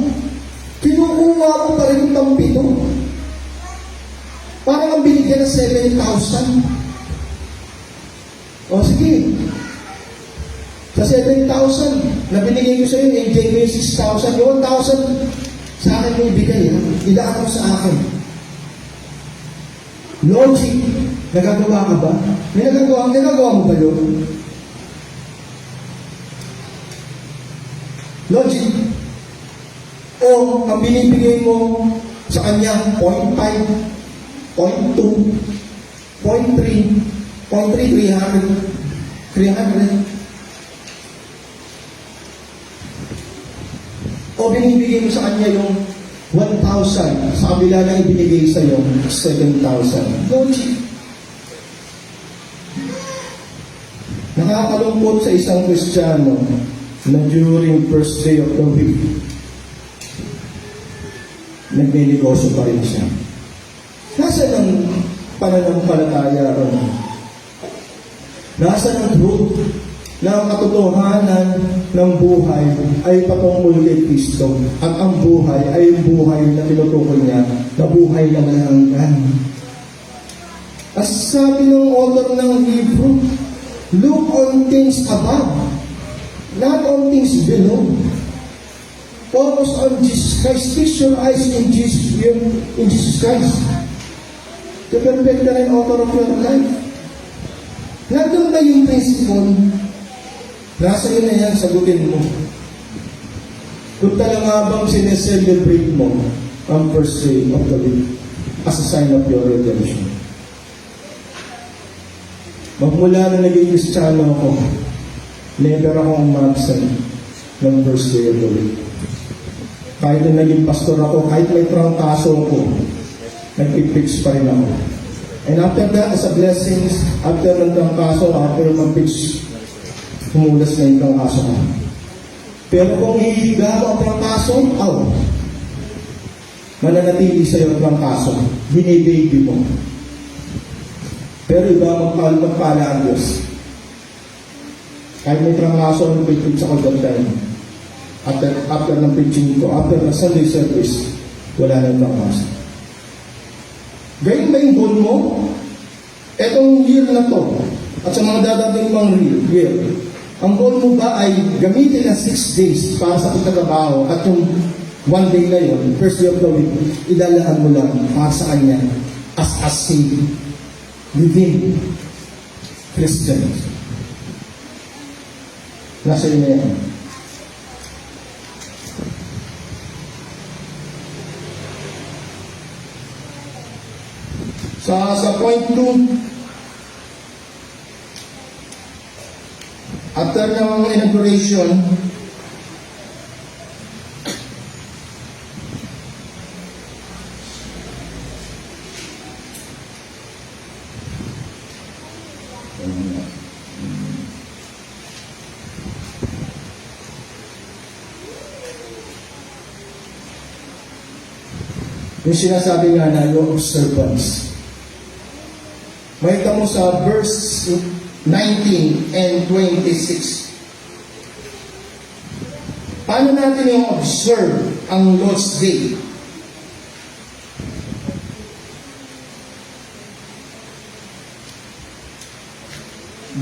[SPEAKER 1] Kinukuha ko pa rin yung pampito. Parang ang binigyan ng 7,000. O sige. Sa 7,000, na binigay ko sa iyo, i-gain mo yung 6,000. Yung 1,000, sa akin mo ibigay, ilaan mo sa akin. Logic, nagagawa ka ba? May nagagawa mo ba yun? Logic. O, ang binibigay mo sa kanya, 0.5, 0.2, 0.3, 300. O binibigay mo sa kanya yung 1,000, sa kabila na ibinigay sa iyo, 7,000. Logic. Nakakalungkot sa isang Kristiyano na during first day of the week, nagnenegosyo pa rin siya. Nasaan ang pananampalataya ron? Nasaan ang truth na ang katotohanan ng buhay ay patungkol kay Kristo at ang buhay ay yung buhay na tinutukoy niya na buhay na malahanggan. As sabi ng author ng Hebrew, look on things above, not on things below. Focus on Jesus Christ. Fix your eyes in Jesus Christ. The perfect and author of your life. Nandun ba yung principle? Nasa iyo na yan, sagutin mo. Kung talaga bang sineselebrate mo ang first day of the week as a sign of your redemption. Magmula na naging Kristiyano ako, never akong umabsent ng first day of the week. Kahit na naging pastor ako, kahit may trangkaso ako, nag-preach pa rin ako. And after that, as a blessings, after ng trangkaso, after mag-preach, humulas na yung trangkaso ko. Pero kung hihiga mo ang trangkaso, mananatili sa'yo ang trangkaso. Binibaby mo. Pero iba magpala ang Diyos. Kahit may trangkaso, nag-preach ako that time. After ng preaching ko, after ng Sunday service, wala na yung trangkaso. Gayun ba yung goal mo? Etong year na to, at sa mga dadating pang year, Ang goal mo ba ay gamitin ang 6 days para sa pagtatrabaho at yung 1 day na yun, first day of the week, idalahan mo lang para sa Kanya as a saving within Christians. Nasa iyo na yan. Sa point 2, after ng inauguration, yung sinasabi nga na yung observance. Makita mo sa verse 19 and 26. Paano natin yung observe ang Lord's Day?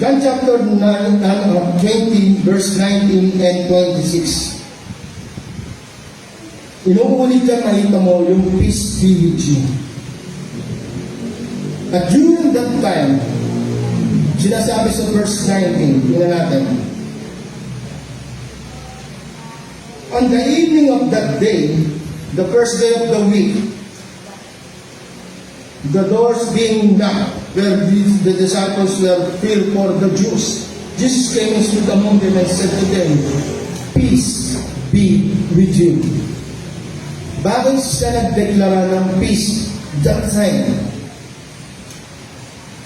[SPEAKER 1] John chapter 9, 20, verse 19 and 26. Inuulit dyan, nakita mo yung peace be with you. At during that time, sinasabi sa verse 19, tingnan natin. On the evening of that day, the first day of the week, the doors being knocked, where the disciples were filled for the Jews, Jesus came and stood among them and said to them, "Peace be with you." Bakit siya nagdeklara ng peace that time?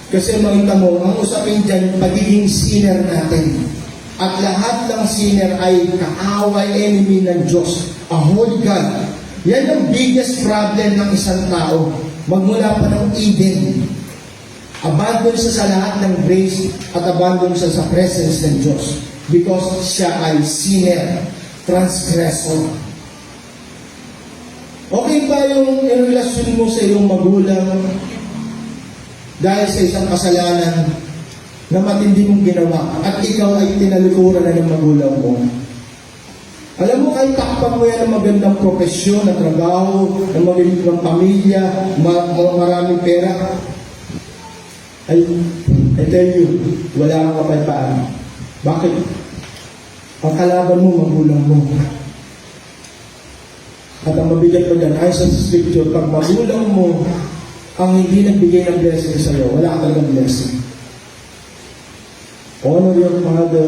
[SPEAKER 1] Kasi makita mo, ang usapin dyan, pagiging sinner natin. At lahat ng sinner ay kaaway, enemy ng Diyos, a holy God. Yan ang biggest problem ng isang tao. Magmula pa ng Eden. Abandon siya sa lahat ng grace at abandon siya sa presence ng Diyos. Because siya ay sinner, transgressor. Okay ba yung relasyon mo sa iyong magulang dahil sa isang kasalanan na matindi mong ginawa at ikaw ay tinalikuran na ng magulang mo? Alam mo, kahit takpan mo yan ng magandang profesyon, na trabaho, ng magandang pamilya, maraming pera, I tell you, wala kang kapayapaan. Bakit? Ang kalaban mo, magulang mo. At ang mabigat pa dyan, ay sa scripture, pag magulang mo ang hindi nagbigay ng blessing sa iyo, wala ka talagang blessing. Honor your father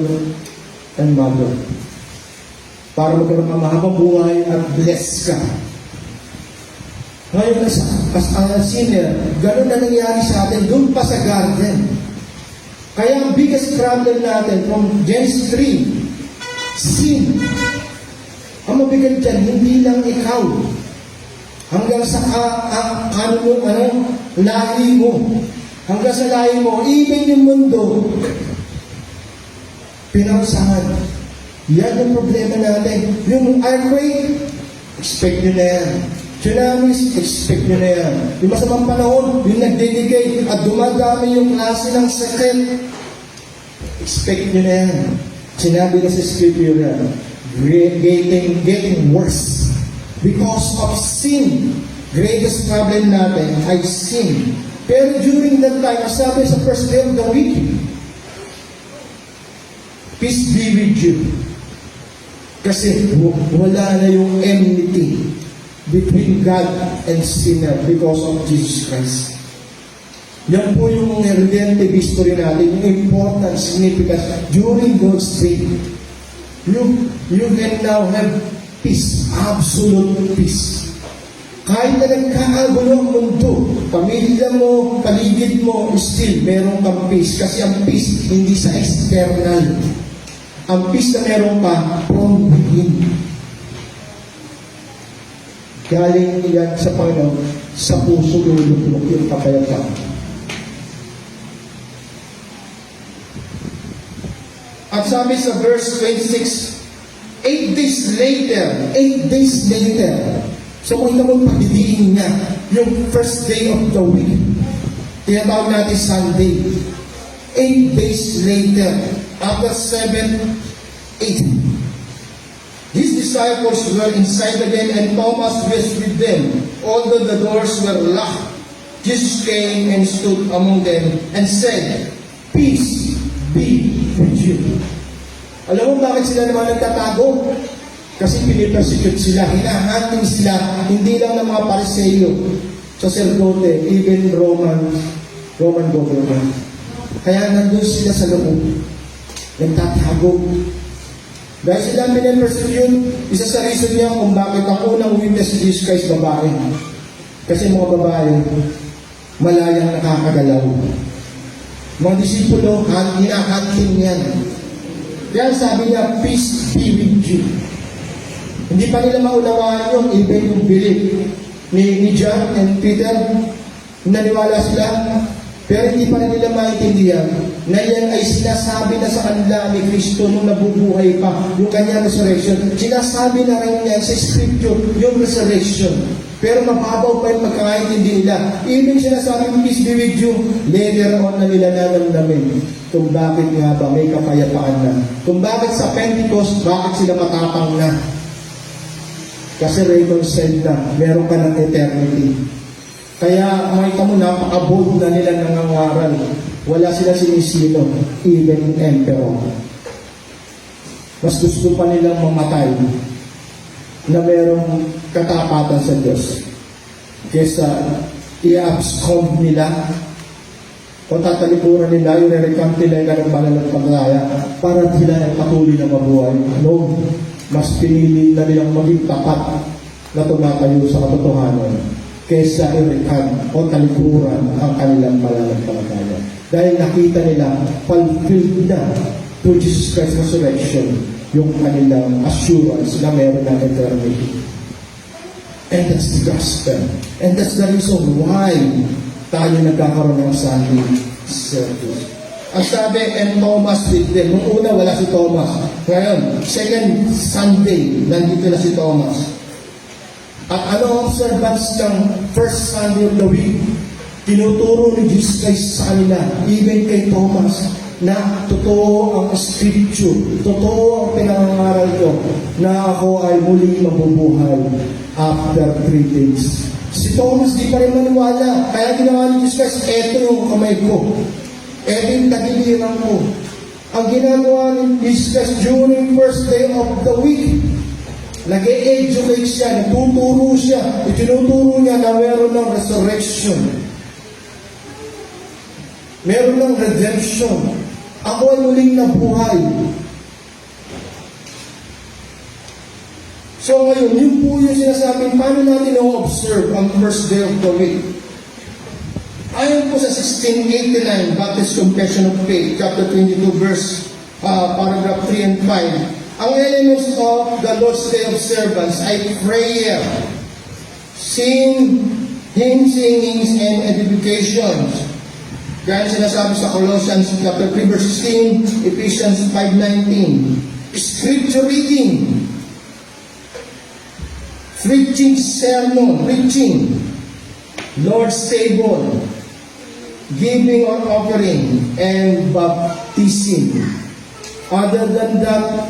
[SPEAKER 1] and mother para magkaroon ng mahabang buhay at bless ka. Ngayon, as a sinner, ganun na nangyari sa atin, doon pa sa garden. Kaya ang biggest problem natin from Genesis 3, sin. Ang mabigat dyan, hindi lang ikaw. Hanggang sa lahi mo. Hanggang sa lahi mo, even yung mundo, pinangsahan. Yan yung problema natin. Yung earthquake, expect nyo na yan. Tsunamis, expect nyo na yan. Yung masamang panahon, yung nagdedicate at dumadami yung klase ng sakit, expect nyo na yan. Sinabi na sa scripture yan, getting worse because of sin. Greatest problem natin ay sin. Pero during that time, sabi sa first day of the week, peace be with you. Kasi wala na yung enmity between God and sinner because of Jesus Christ. Yan po yung redemptive history natin, yung important significance during those days. You can now have peace, absolute peace. Kahit na nagkakagulo ang mundo, pamilya mo, paligid mo, still meron kang peace. Kasi ang peace hindi sa external. Ang peace na meron ka from within. Galing yan sa Panginoon, sa puso lulubog yung kapayapaan. At sabi sa verse 26, 8 days later, so kung ito mong pagdidiin niya, yung first day of the week, tinatawag natin Sunday, 8 days later, after 7:8. His disciples were inside again, and Thomas was with them. Although the doors were locked, Jesus came and stood among them and said, "Peace be with you." Alam mo bakit sila naman nagtatago? Kasi pinipersecute sila, hinahanting sila, hindi lang ng mga Pariseo, sacerdote, even Roman government. Kaya nandun sila sa loob, nagtatago. Dahil sila pinipersecute, isa sa reason niya kung bakit ang unang witness si Jesus Christ babae. Kasi mga babae, malayang nakakagalaw. Mga disipulo, hinahanting yan. Kaya sabi niya, "Peace be with you." Hindi pa nila maunawaan yung even yung belief ni John and Peter. Naniwala sila, pero hindi pa rin nila maintindihan na yan ay sinasabi na sa kanila ni Kristo nung nabubuhay pa, yung kanyang resurrection. Sinasabi na rin yan sa Scripture, yung resurrection. Pero mababaw pa yung magkakaintindi nila. Even sinasabi, "Peace be with you," later on na nila nanamnamin kung bakit nga ba may kapayapaan na. Kung bakit sa Pentecost, bakit sila matapang na. Kasi reconciled na, meron ka ng eternity. Kaya makita mo, napaka-bold na nila nangangaral. Wala sila sinisino, even emperor. Mas gusto pa nilang mamatay na merong katapatan sa Diyos kesa i-abscond nila o tatalikuran nila, yung re-recount nila yung pananampalataya para sila ay patuloy na mabuhay. No, mas pinili na nilang maging tapat na tumatayo sa katotohanan kesa i-recount o talikuran ang kanilang pananampalataya. Dahil nakita nila, fulfilled na through Jesus Christ's resurrection yung kanilang assurance na meron ng eternity. And that's the gospel. And that's the reason why tayo nagkakaroon ng Sunday service. Ang sabi, "And Thomas with them." Nung una, wala si Thomas. Ngayon, second Sunday, nandito na si Thomas. At ano ang observance ng first Sunday of the week? Tinuturo ni Jesus Christ sa kanila, even kay Thomas, na totoo ang Scripture, totoo ang pinangangaral ko, na ako ay muling mabubuhay after 3 days. Si Thomas di pa rin maniwala, kaya ginawa ni Jesus Christ, "Eto yung kamay ko, eto yung tagiliran ko." Ang ginagawa ni Jesus Christ during first day of the week, nag-e-educate siya, nagtuturo siya, itinuturo niya na meron ng resurrection, meron ng redemption. Ako ay muling nabuhay. So ngayon, yun po yung sinasabi, paano natin na-observe ang first day of the week? Ayon po sa 1689, Baptist Confession of Faith, chapter 22, verse, paragraph 3 and 5, ang elements of the Lord's Day observance ay prayer, hymns, singings, and edifications. Kaya sinasabi sa Colossians chapter 3, verse 16, Ephesians 5:19, scripture reading, preaching, Lord's table, giving or offering, and baptism. Other than that,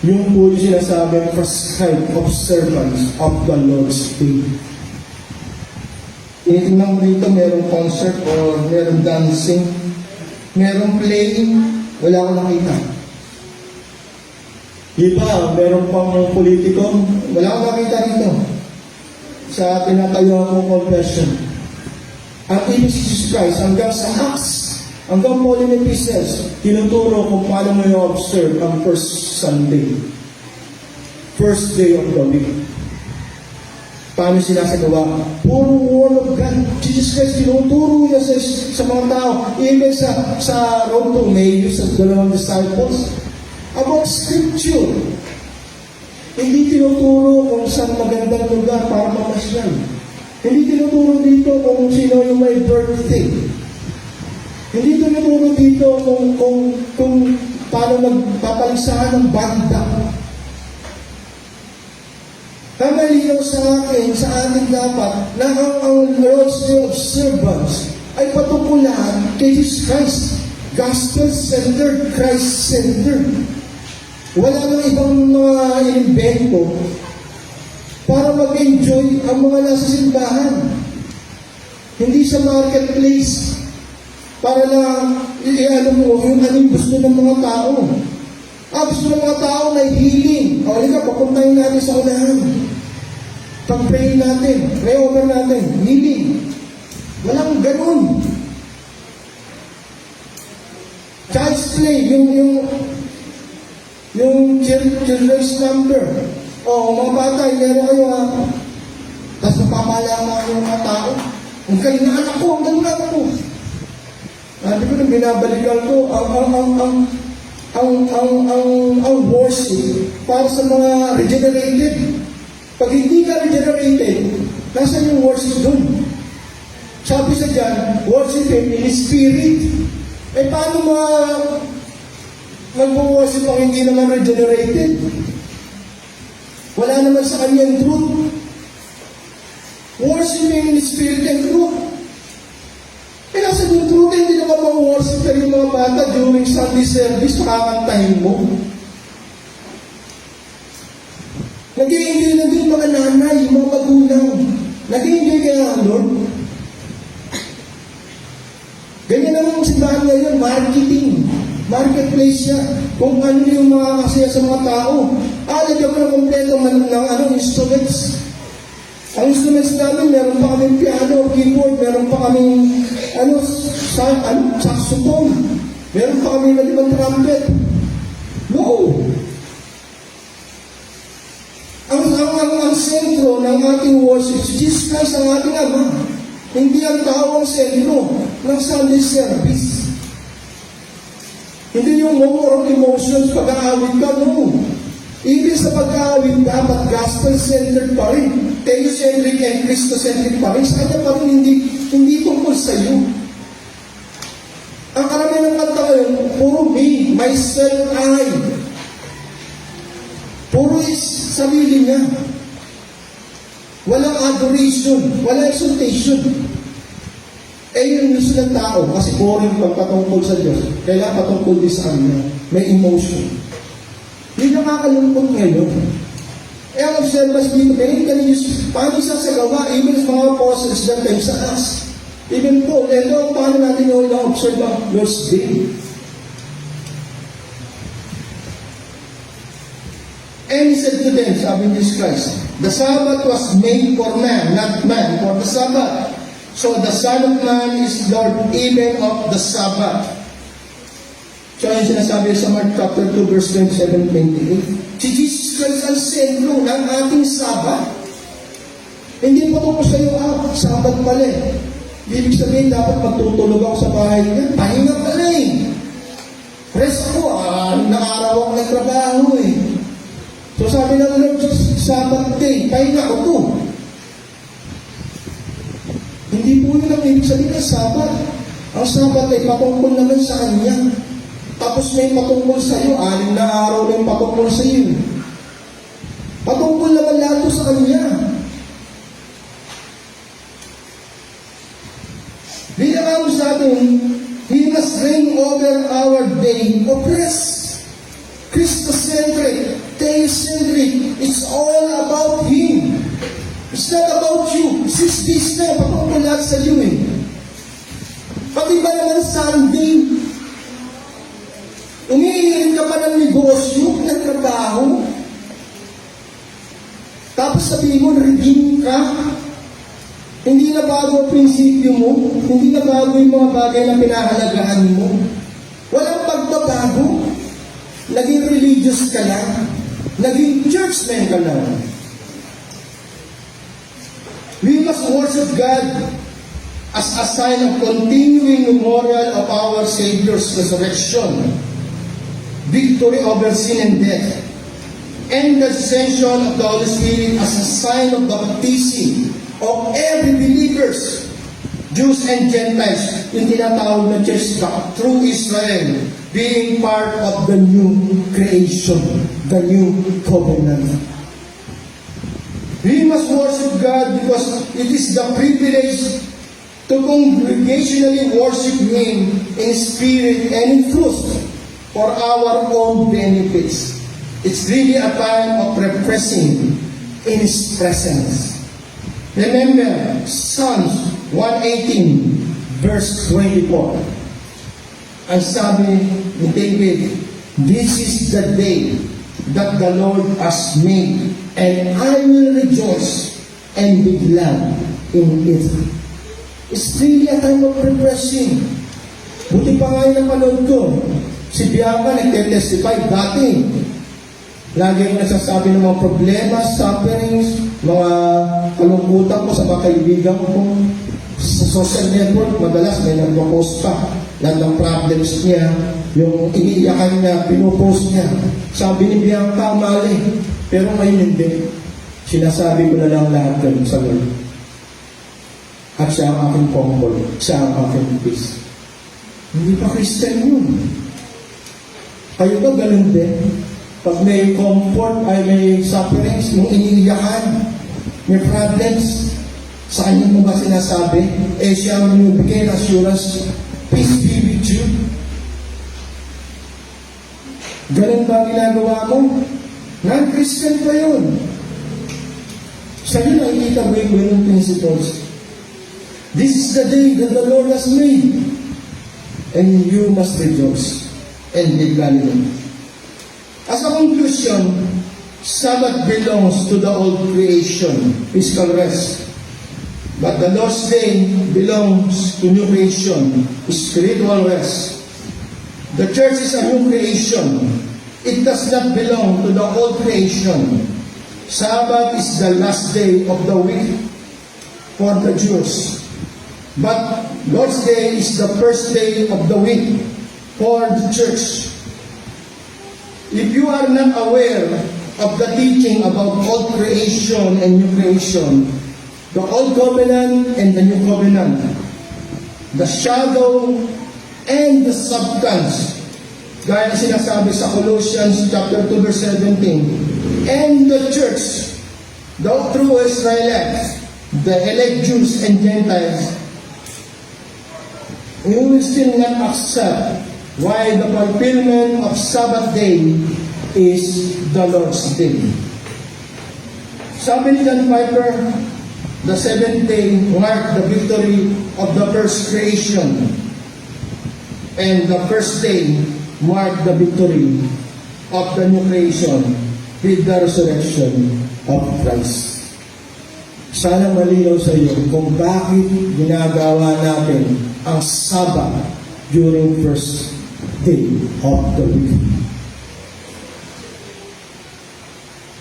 [SPEAKER 1] yung po yung sinasabi, prescribed observance of the Lord's Day. Tinitingnan mo dito, merong concert or merong dancing, merong playing, wala akong nakita. Iba, meron pang politiko, wala akong nakita dito sa tinatayo akong confession. Ang ibig si Jesus Christ, hanggang sa Acts, hanggang Pauline Epistles, tinuturo kung paano mo i-observe ang first Sunday, first day of the week. Paano sinasagawa? Puro word of God. Jesus Christ, tinuturo niya sa mga tao, even sa road to Emmaus, sa dalawang disciples, about Scripture. Hindi tinuturo kung saan magandang lugar para mamasyal. Hindi tinuturo dito kung sino yung may birthday. Hindi tinuturo dito kung paano magpapalisahan ng banda. Kamalinaw sa akin, sa atin dapat, na ang Lord's Day observance ay patungkulan kay Jesus Christ. gospel-centered, Christ-centered. Wala nang ibang mga inimbento para mag-enjoy ang mga nasa simbahan. Hindi sa marketplace para lang i-ano mo yung anong gusto ng mga tao. Gusto ng mga tao na healing. O, halika, papuntahin natin sa unahan. Pag-pray natin, pray over natin, healing. Walang ganun. Child's play, yung children's number. O, mga bata, meron kayo ha. Tapos napapalama yung mga tao. Ang kayo na anak ko, ang ganun na ako. Sabi ko nang binabalikan ko, ang worship para sa mga regenerated. Pag hindi ka regenerated, nasan yung worship dun? Sabi sa dyan, worship Him in Spirit. Paano mag-worship ang hindi naman regenerated? Wala naman sa kanyang truth. Worship Him in Spirit and truth. Nasan yung truth? Hindi naman mag-worship ka yung mga bata during Sunday service, makakantahin mo. Nag-i-enjoy na din mga nanay, mga magulang. Nag-i-enjoy kaya, Lord? Ganyan naman ang simbahan ngayon, marketing. Marketplace siya. Kung ano yung mga kasaya sa mga tao. Lagyan mo na kompleto ng instruments. Ang instruments namin, meron pa kaming piano, keyboard, meron pa kaming saxophone, meron pa kaming nalimang trumpet. No! Ang sentro ng ating worship, si Jesus Christ ang ating Ama. Hindi ang tao ang sentro ng Sunday service. Hindi yung more of emotions pag-aawit ka, no. Ibig sa pag-aawit, dapat gospel-centered pa rin. Theocentric and Christocentric pa rin. Sa kanya pa rin, hindi tungkol sa iyo. Ang karamihan ng kanta ngayon, puro me, myself, I. Puro is sarili niya. Walang adoration, walang exaltation. Yun gusto ng tao, kasi boring pagpatungkol sa Diyos. Kailangan patungkol din sa kanya. May emotion. Hindi nakakalungkot ngayon. Ang observers dito, paano sasagawa, even sa mga apostles that time sa us. Even Paul, ito, paano natin yung na-observe ang Lord's Day. And he said to them, sabi ni Jesus Christ, the Sabbath was made for man, not man for the Sabbath. So the Son of Man is Lord even of the Sabbath. So yung sinasabi sa Mark chapter 2 verse 27-28. Si Jesus Christ ang sentro ng ating Sabbath. Hindi pa ito sa iyo, Sabbath pala eh. Ibig sabihin, dapat magtutulog ako sa bahay niya. Pahinga pala eh. Rest ako, nakaraw ako ng trabaho eh. So sabi ng Lord, Sabbath day, pahinga ko to. Hindi po yun ang ibig sabihin ng Sabbath. Ang Sabbath ay patungkol naman sa Kanya. Tapos may patungkol sa iyo, 6 na araw na yung patungkol sa iyo. Patungkol naman lahat sa Kanya. Bilang sa atin, He must reign over our day of rest. Christocentric, theocentric, it's all about Him. It's not about you. 6 days na, patungkol lahat sa iyo eh. Pati ba naman Sunday, umiirin ka pa ng negosyo, ng trabaho, tapos sabihin mo, redeem ka, hindi na bago ang prinsipyo mo, hindi na bago yung mga bagay na pinahalagahan mo, walang pagbabago, naging religious ka lang, naging churchman ka lang. We must worship God as a sign of continuing memorial of our Savior's resurrection, victory over sin and death, and the ascension of the Holy Spirit as a sign of the baptism of every believers, Jews and Gentiles, yung tinatawag na church through Israel, being part of the new creation, the new covenant. We must worship God because it is the privilege to congregationally worship Him in spirit and in truth for our own benefits. It's really a time of refreshing in His presence. Remember, Psalms 118, verse 24. Ang sabi ni David, "This is the day that the Lord has made, and I will rejoice and be glad in it." It's really a time of refreshing. Buti pa nga yung napanood ko. Si Bianca nagte-testify dati. Lagi ko nasasabi ng mga problema, sufferings, mga kalungkutan ko sa mga kaibigan ko. Sa social network, madalas may nagpo-post pa. Lahat ng problems niya, yung iniiyakan niya, pinopost niya. Sabi ni Bianca, mali. Pero ngayon hindi. Sinasabi ko na lang lahat ganun sa Lord. At siya ang aking comfort, siya ang aking peace. Hindi pa Christian yun. Kayo ba ganun din? Pag may comfort, ay may sufferings, yung iniiyakan, may problems, sa kanya mo ba sinasabi? Eh siya ang bigay ng assurance, peace be with you. Ganun ba ginagawa mo? Non-Christian pa yun. Sa iyo nakikita mo yung ganun principles. This is the day that the Lord has made, and you must rejoice and be glad in it. As a conclusion, Sabbath belongs to the old creation, physical rest. But the Lord's Day belongs to new creation, spiritual rest. The church is a new creation. It does not belong to the old creation. Sabbath is the last day of the week for the Jews. But Lord's Day is the first day of the week for the church. If you are not aware of the teaching about old creation and new creation, the Old Covenant and the New Covenant, the shadow and the substance, gaya na sinasabi sa Colossians chapter 2 verse 17, and the church, the true Israelites, the elect Jews and Gentiles, we will still not accept why the fulfillment of Sabbath day is the Lord's Day. Sabi ni John Piper, the seventh day marked the victory of the first creation, and the first day marked the victory of the new creation with the resurrection of Christ. Sana malinaw sa iyo kung bakit ginagawa natin ang Sabbath during first day of the week.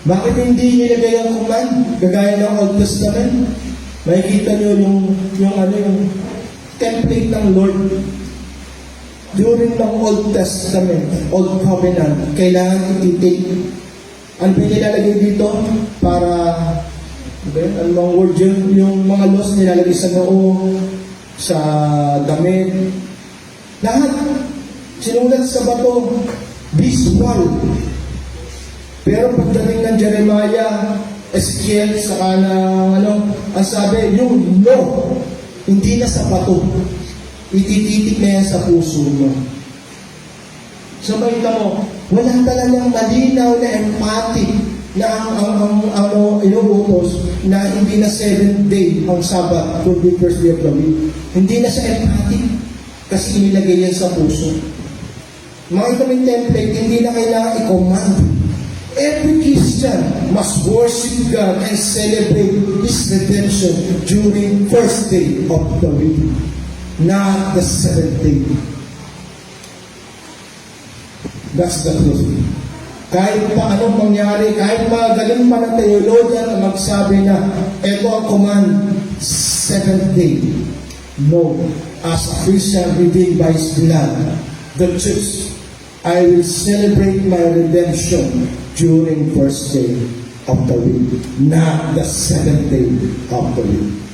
[SPEAKER 1] Bakit hindi nilagay ang command? Gagaya ng Old Testament. Makikita nyo yung template ng Lord. During ng Old Testament, Old Covenant, kailangan iti-take. Ano ba nilalagay dito? Para, ano mga word yun? Yung mga laws nilalagay sa noo, sa damit. Lahat. Sinulat sa bato. Visual. Pero pagdating ng Jeremiah, Ezekiel, saka ng ang sabi, yung law, hindi na sa bato. Itititik na yan sa puso mo. So makita mo, wala talagang malinaw na empathic na ang inuutos na hindi na 7th day ang Sabbath, 21st day of the week. Hindi na sa empathic kasi inilagay yan sa puso. Makita mo yung template, hindi na kailangan i-command. Every Christian must worship God and celebrate His redemption during first day of the week, not the 7th day. That's the truth. Kahit pa anong mangyari, kahit magaling pa ng theologian na magsabi na ito ang command, 7th day. No, as a Christian redeemed by His blood, the church, I will celebrate my redemption during first day of the week, not the 7th day of the week.